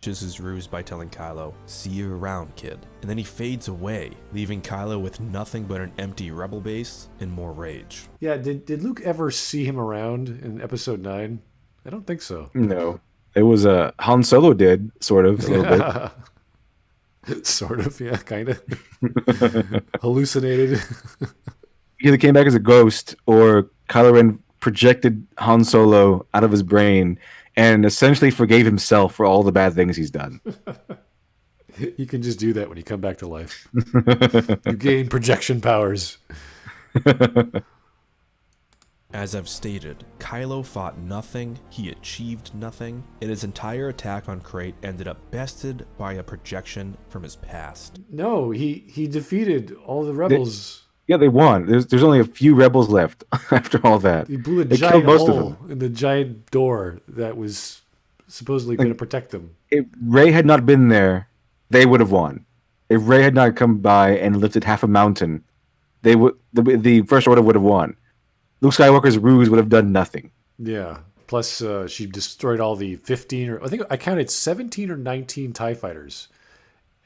His ruse by telling Kylo, see you around, kid. And then he fades away, leaving Kylo with nothing but an empty rebel base and more rage. Yeah, did Luke ever see him around in episode 9? I don't think so. No. It was Han Solo did, sort of, a little bit. Sort of, yeah, kind of. Hallucinated. He either came back as a ghost or Kylo Ren projected Han Solo out of his brain and essentially forgave himself for all the bad things he's done. You can just do that when you come back to life. You gain projection powers. As I've stated, Kylo fought nothing, he achieved nothing, and his entire attack on Crate ended up bested by a projection from his past. No, he defeated all the rebels. Yeah, they won. There's only a few rebels left after all that. He blew a They giant killed most of hole them. in the giant door that was supposedly going to protect them. If Rey had not been there, they would have won. If Rey had not come by and lifted half a mountain, they would. The First Order would have won. Luke Skywalker's ruse would have done nothing. Yeah. Plus, she destroyed all the 15 or I think I counted 17 or 19 TIE fighters.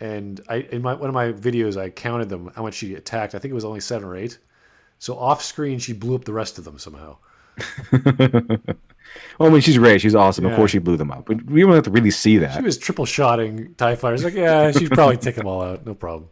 And in one of my videos, I counted them, how much she attacked. I think it was only 7 or 8. So off screen, she blew up the rest of them somehow. Well, I mean, she's Rey. She's awesome. Yeah. Of course she blew them up. But we don't have to really see She that. was triple shotting TIE fighters. Like, yeah, she'd probably take them all out. No problem.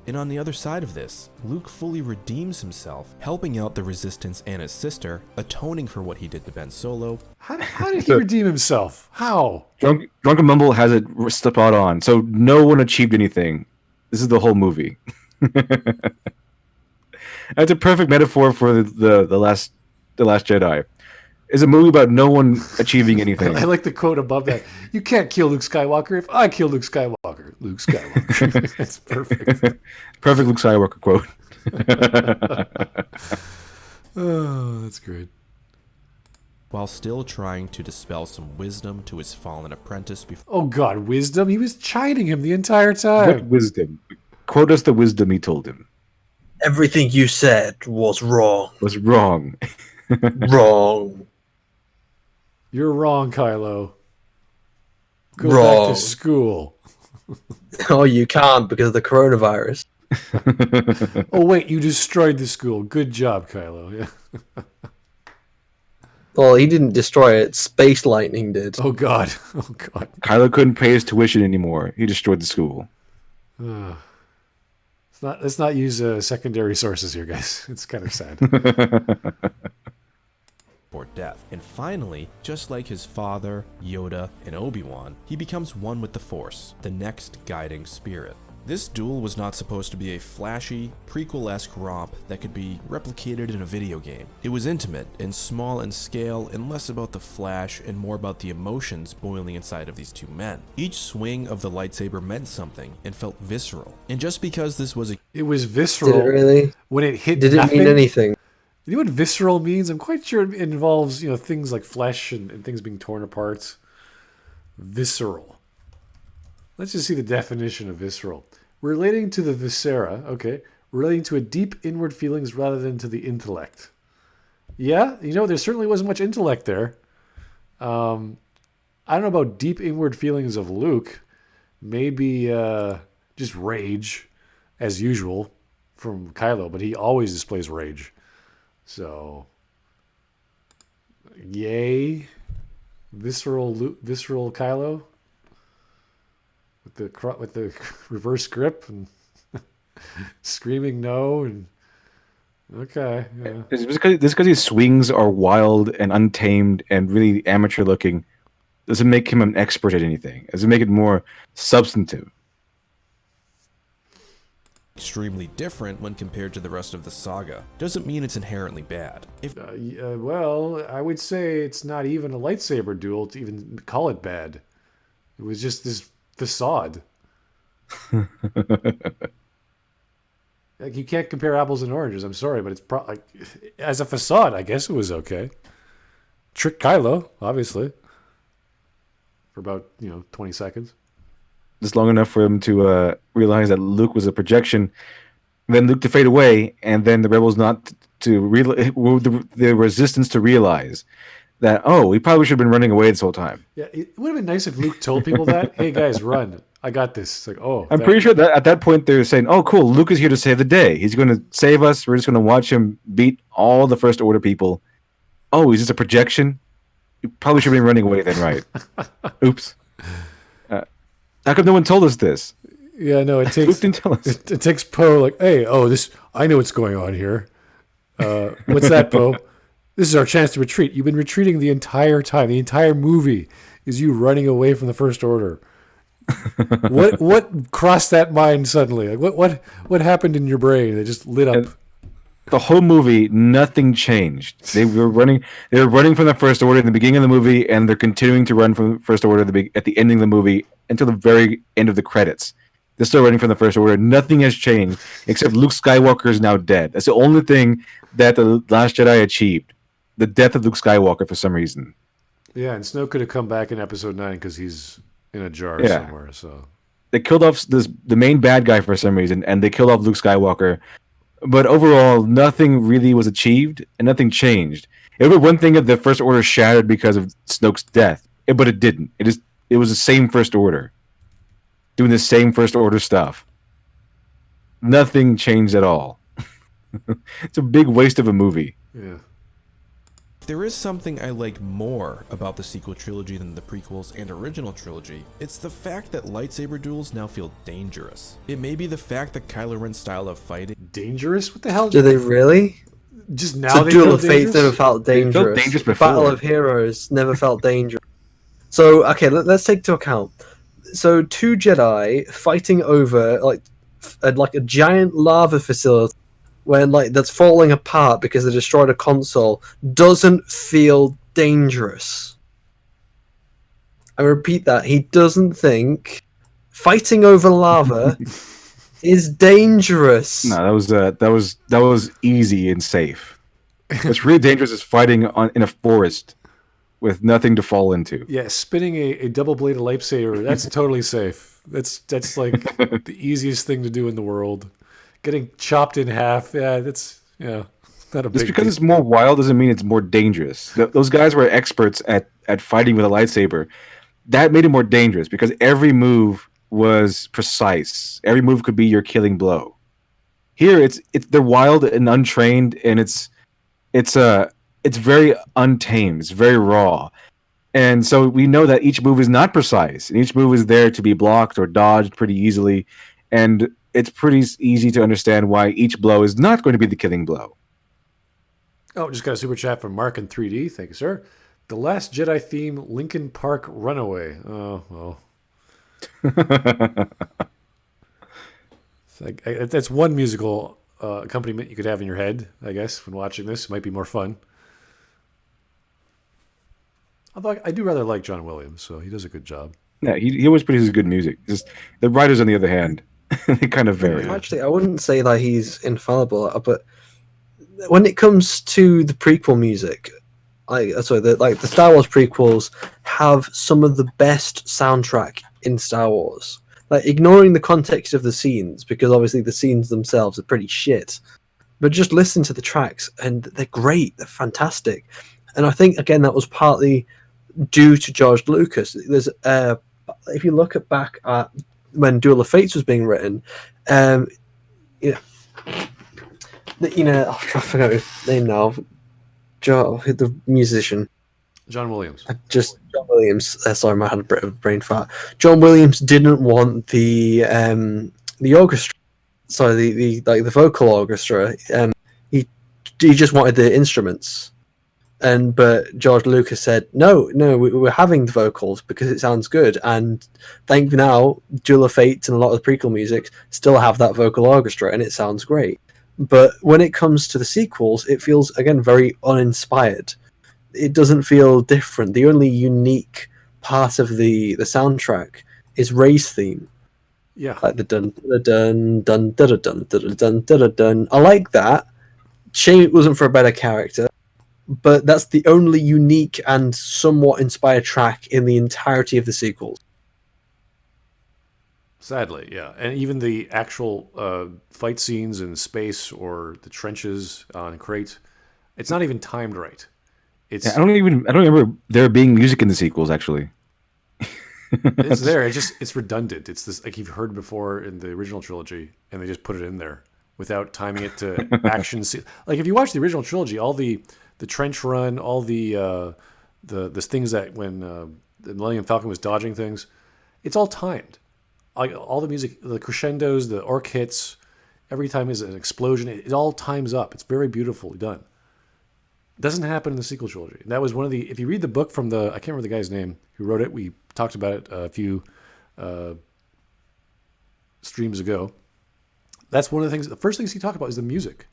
And on the other side of this, Luke fully redeems himself, helping out the Resistance and his sister, atoning for what he did to Ben Solo. How did he redeem himself? How? Drunken Mumble has it spot on. So no one achieved anything. This is the whole movie. That's a perfect metaphor for the last Jedi. It's a movie about no one achieving anything. I like the quote above that. You can't kill Luke Skywalker if I kill Luke Skywalker. Luke Skywalker. That's perfect. Perfect Luke Skywalker quote. Oh, that's great. While still trying to dispel some wisdom to his fallen apprentice before Oh, God, wisdom? He was chiding him the entire What time. wisdom? Quote us the wisdom he told him. Everything you said was wrong. Was wrong. Wrong. You're wrong, Kylo. Go Wrong. back to school. Oh, you can't because of the coronavirus. Oh, wait, you destroyed the school. Good job, Kylo. Yeah. Well, he didn't destroy it. Space lightning did. Oh, God. Oh, God. Kylo couldn't pay his tuition anymore. He destroyed the school. Let's not use secondary sources here, guys. It's kind of sad. death. And finally, just like his father, Yoda, and Obi-Wan, he becomes one with the Force, the next guiding spirit. This duel was not supposed to be a flashy, prequel-esque romp that could be replicated in a video game. It was intimate and small in scale and less about the flash and more about the emotions boiling inside of these two men. Each swing of the lightsaber meant something and felt visceral. And just because this was It was visceral. Did it really? When it hit Did it nothing. mean anything? You know what visceral means? I'm quite sure it involves, things like flesh and things being torn apart. Visceral. Let's just see the definition of visceral. Relating to the viscera, okay. Relating to a deep inward feelings rather than to the intellect. Yeah, there certainly wasn't much intellect there. I don't know about deep inward feelings of Luke. Maybe just rage, as usual, from Kylo, but he always displays rage. So, yay, visceral Kylo with the reverse grip and screaming no and okay. Yeah. This because his swings are wild and untamed and really amateur looking doesn't make him an expert at anything. Doesn't make it more substantive. extremely different when compared to the rest of the saga, doesn't mean it's inherently bad. Well, I would say it's not even a lightsaber duel to even call it bad. It was just this facade. Like, you can't compare apples and oranges. I'm sorry, but it's as a facade, I guess it was okay. Trick Kylo, obviously, for about 20 seconds. Just long enough for him to realize that Luke was a projection, then Luke to fade away, and then the rebels not the resistance to realize that, oh, we probably should have been running away this whole time. Yeah, it would have been nice if Luke told people that, hey guys, run. I got this. It's like, oh. I'm pretty sure that at that point they're saying, oh, cool, Luke is here to save the day. He's going to save us. We're just going to watch him beat all the First Order people. Oh, he's just a projection? You probably should have been running away then, right? Oops. How come no one told us this? Yeah, no, it takes. Luke didn't tell us. It takes Poe like, hey, I know what's going on here. What's that, Poe? This is our chance to retreat. You've been retreating the entire time. The entire movie is you running away from the First Order. What crossed that mind suddenly? Like what happened in your brain? It just lit up. The whole movie, nothing changed. They were running from the First Order in the beginning of the movie, and they're continuing to run from the First Order at the ending of the movie until the very end of the credits. They're still running from the First Order. Nothing has changed except Luke Skywalker is now dead. That's the only thing that the Last Jedi achieved. The death of Luke Skywalker for some reason. Yeah, and Snoke could have come back in Episode 9 because he's in a jar somewhere. So they killed off the main bad guy for some reason, and they killed off Luke Skywalker. But overall, nothing really was achieved, and nothing changed. It would be one thing if the First Order shattered because of Snoke's death, but it didn't. It was the same First Order, doing the same First Order stuff. Nothing changed at all. It's a big waste of a movie. yeah. If there is something I like more about the sequel trilogy than the prequels and original trilogy, it's the fact that lightsaber duels now feel dangerous. It may be the fact that Kylo Ren's style of fighting Dangerous? What the hell? Do they really? Just now So they Duel feel of Fates dangerous? never felt dangerous. felt dangerous before. Battle of Heroes never felt dangerous. So, okay, let's take into account. So, two Jedi fighting over like a giant lava facility when like that's falling apart because they destroyed a console doesn't feel dangerous. I repeat that, he doesn't think fighting over lava is dangerous. No, that was easy and safe. What's really dangerous is fighting in a forest with nothing to fall into. Yeah, spinning a double-bladed lightsaber, that's totally safe. That's like the easiest thing to do in the world. Getting chopped in half, that's not a big Just because deal. it's more wild doesn't mean it's more dangerous. Those guys were experts at fighting with a lightsaber. That made it more dangerous because every move was precise. Every move could be your killing blow. Here, it's they're wild and untrained, and it's very untamed. It's very raw, and so we know that each move is not precise, and each move is there to be blocked or dodged pretty easily, and it's pretty easy to understand why each blow is not going to be the killing blow. Oh, just got a super chat from Mark in 3D. Thank you, sir. The Last Jedi theme, Linkin Park Runaway. Oh, well. That's one musical accompaniment you could have in your head, I guess, when watching this. It might be more fun. Although I do rather like John Williams, so he does a good job. Yeah, he always produces good music. Just the writers, on the other hand, they kind of vary. Actually, I wouldn't say that he's infallible, but when it comes to the prequel music, the Star Wars prequels have some of the best soundtrack in Star Wars. Like, ignoring the context of the scenes, because obviously the scenes themselves are pretty shit, but just listen to the tracks and they're great, they're fantastic. And I think again that was partly due to George Lucas. There's if you look back at when Duel of Fates was being written, I forgot his name now. The musician. John Williams. John Williams. Sorry, I had a bit of a brain fart. John Williams didn't want the orchestra. Sorry, the vocal orchestra. He just wanted the instruments. But George Lucas said, no, we're having the vocals because it sounds good. And thank now, Duel of Fates and a lot of the prequel music still have that vocal orchestra, and it sounds great. But when it comes to the sequels, it feels, again, very uninspired. It doesn't feel different. The only unique part of the soundtrack is Rey's theme. Yeah. Like the dun dun dun dun dun dun dun dun dun. I like that. Shame it wasn't for a better character. But that's the only unique and somewhat inspired track in the entirety of the sequels. Sadly, yeah. And even the actual fight scenes in space or the trenches on Crate, it's not even timed right. It's I don't remember there being music in the sequels, actually. it's there. It's redundant. It's this, like you've heard before in the original trilogy, and they just put it in there without timing it to action. Like if you watch the original trilogy, all the trench run, all the things that when the Millennium Falcon was dodging things, it's all timed. Like all the music, the crescendos, the orc hits, every time is an explosion. It all times up. It's very beautifully done. It doesn't happen in the sequel trilogy. And that was one of the. If you read the book from I can't remember the guy's name who wrote it. We talked about it a few streams ago. That's one of the things. The first things he talked about is the music,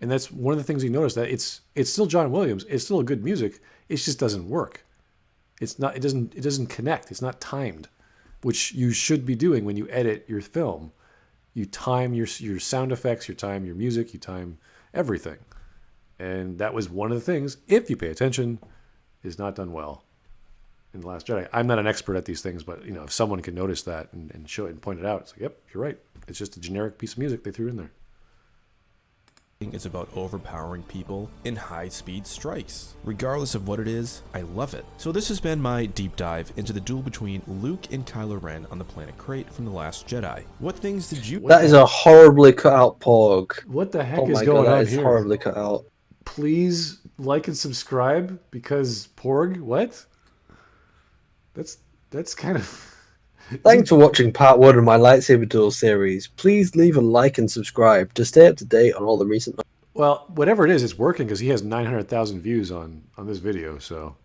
and that's one of the things he noticed that it's still John Williams. It's still a good music. It just doesn't work. It's not. It doesn't connect. It's not timed, which you should be doing when you edit your film. You time your sound effects, you time your music, you time everything. And that was one of the things, if you pay attention, is not done well in The Last Jedi. I'm not an expert at these things, but if someone can notice that and show it and point it out, it's like, yep, you're right. It's just a generic piece of music they threw in there. It's about overpowering people in high-speed strikes. Regardless of what it is, I love it. So this has been my deep dive into the duel between Luke and Kylo Ren on the planet Crate from The Last Jedi. What things did you... That is a horribly cut out Porg. What the heck Oh is my going god, that on is here? horribly cut out. Please like and subscribe because Porg, what? That's kind of... Thanks for watching part 1 of my Lightsaber Duel series. Please leave a like and subscribe to stay up to date on all the recent... Well, whatever it is, it's working because he has 900,000 views on this video, so...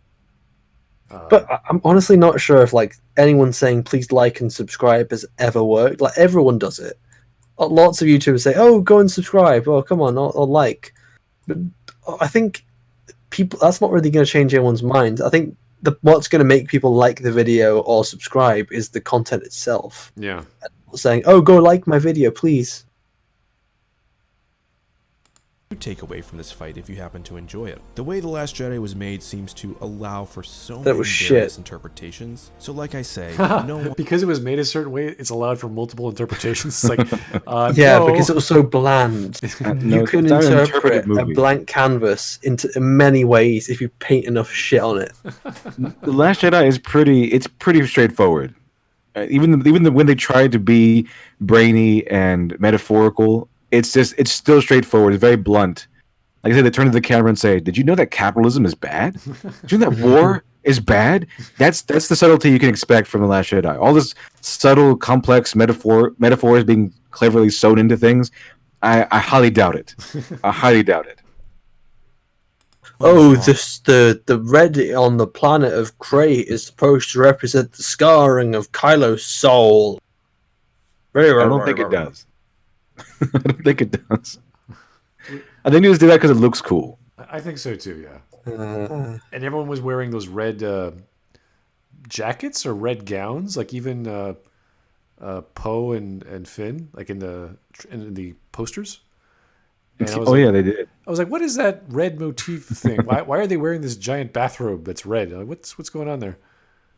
But I'm honestly not sure if anyone saying please like and subscribe has ever worked. Everyone does it. lots of YouTubers say, "Oh, go and subscribe." Oh, come on, or like. But I think people that's not really going to change anyone's mind. I think what's going to make people like the video or subscribe is the content itself. Yeah. Saying, "Oh, go like my video, please." Take away from this fight if you happen to enjoy it. The way The Last Jedi was made seems to allow for so many various interpretations. So like I say, because it was made a certain way, it's allowed for multiple interpretations. It's like, yeah, no. because it was so bland. You can interpret a blank canvas into many ways if you paint enough shit on it. The Last Jedi is pretty straightforward. Even when they try to be brainy and metaphorical, it's still straightforward. It's very blunt. Like I said, they turn to the camera and say, "Did you know that capitalism is bad? Did you know that war is bad?" That's the subtlety you can expect from The Last Jedi. All this subtle, complex metaphors being cleverly sewn into things. I highly doubt it. I highly doubt it. Oh, the red on the planet of Krayt is supposed to represent the scarring of Kylo's soul. I don't think it does. I don't think it does. I think they just did that because it looks cool. I think so too, yeah. And everyone was wearing those red jackets or red gowns, like even Poe and Finn, like in the posters. And yeah, they did. I was like, "What is that red motif thing? Why are they wearing this giant bathrobe that's red? Like, what's going on there?"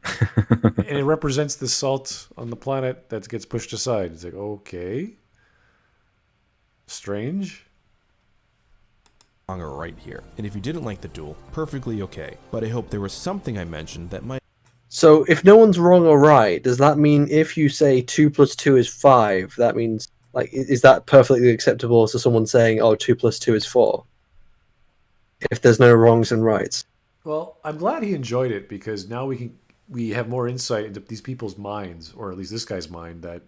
And it represents the salt on the planet that gets pushed aside. It's like, okay. Strange. Right here. And if you didn't like the duel, perfectly okay. But I hope there was something I mentioned that might... So if no one's wrong or right, does that mean if you say 2 + 2 is 5, that means, like, is that perfectly acceptable to someone saying, "Oh, 2 + 2 is 4"? If there's no wrongs and rights. Well, I'm glad he enjoyed it, because now we have more insight into these people's minds, or at least this guy's mind, that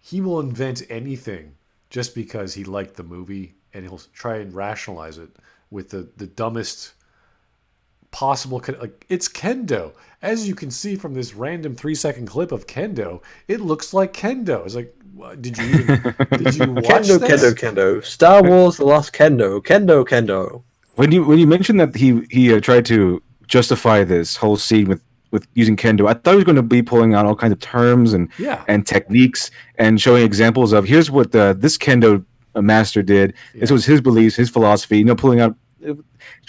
he will invent anything just because he liked the movie, and he'll try and rationalize it with the dumbest possible. Like, it's Kendo. As you can see from this random 3-second clip of Kendo, it looks like Kendo. It's like, did you watch this? Kendo. Star Wars: The Last Kendo. When you mentioned that he tried to justify this whole scene with using Kendo, I thought he was going to be pulling out all kinds of terms and techniques and showing examples of, here's what this Kendo master did. Yeah. This was his beliefs, his philosophy. Pulling out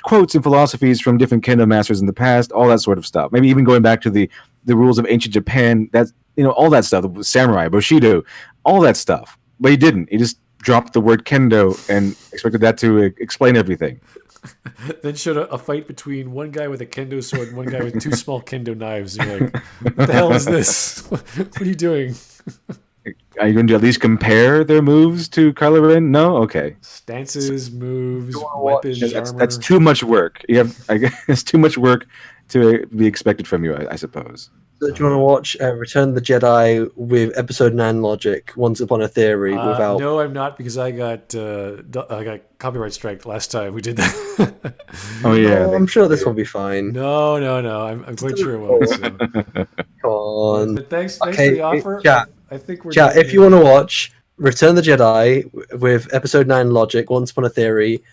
quotes and philosophies from different Kendo masters in the past, all that sort of stuff. Maybe even going back to the rules of ancient Japan. That's all that stuff. The samurai, Bushido, all that stuff. But he didn't. He just dropped the word Kendo and expected that to explain everything. Then showed a fight between one guy with a Kendo sword and one guy with 2 small Kendo knives. And you're like, what the hell is this? What are you doing? Are you going to at least compare their moves to Kylo Ren? No? Okay. Stances, moves, weapons, armor. That's too much work. I guess it's too much work to be expected from you, I suppose. So do you want to watch Return of the Jedi with Episode 9 logic, Once Upon a Theory, without... No, I'm not, because I got copyright strike last time we did that. Oh, yeah. No, I'm sure this will be fine. No. I'm quite sure it will. So. Come on. But thanks for the offer. Chat, I think we're if you want to watch Return of the Jedi with Episode 9 logic, Once Upon a Theory,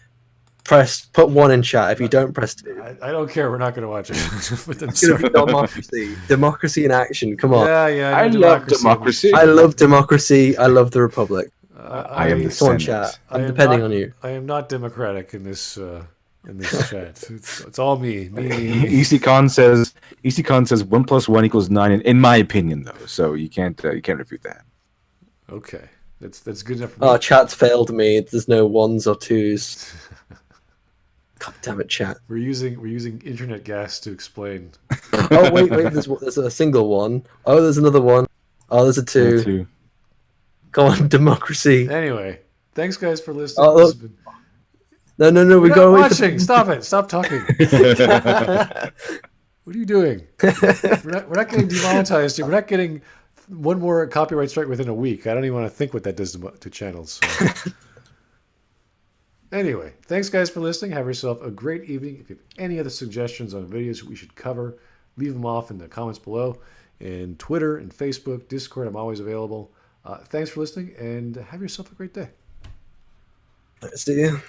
put 1 in chat. If you don't, press 2. I don't care. We're not going to watch it. It's going to be democracy in action. Come on. Yeah. I love democracy. I love democracy. I love the Republic. I am the Come on, Senate. chat. I'm depending on you. I am not democratic in this chat. It's all me. EC Khan says 1 + 1 = 9. In my opinion, though, so you can't refute that. Okay, that's good enough for me. Oh, chat's failed me. There's no 1s or 2s. God damn it, chat. We're using internet gas to explain. Oh wait, there's a single one. Oh, there's another one. Oh, there's a 2. Come on, democracy. Anyway, thanks guys for listening. Oh, look. No, we go watching. Stop it. Stop talking. What are you doing? We're not getting demonetized here. We're not getting one more copyright strike within a week. I don't even want to think what that does to channels. So. Anyway, thanks guys for listening. Have yourself a great evening. If you have any other suggestions on videos we should cover, leave them off in the comments below. And Twitter and Facebook, Discord, I'm always available. Thanks for listening, and have yourself a great day. See you.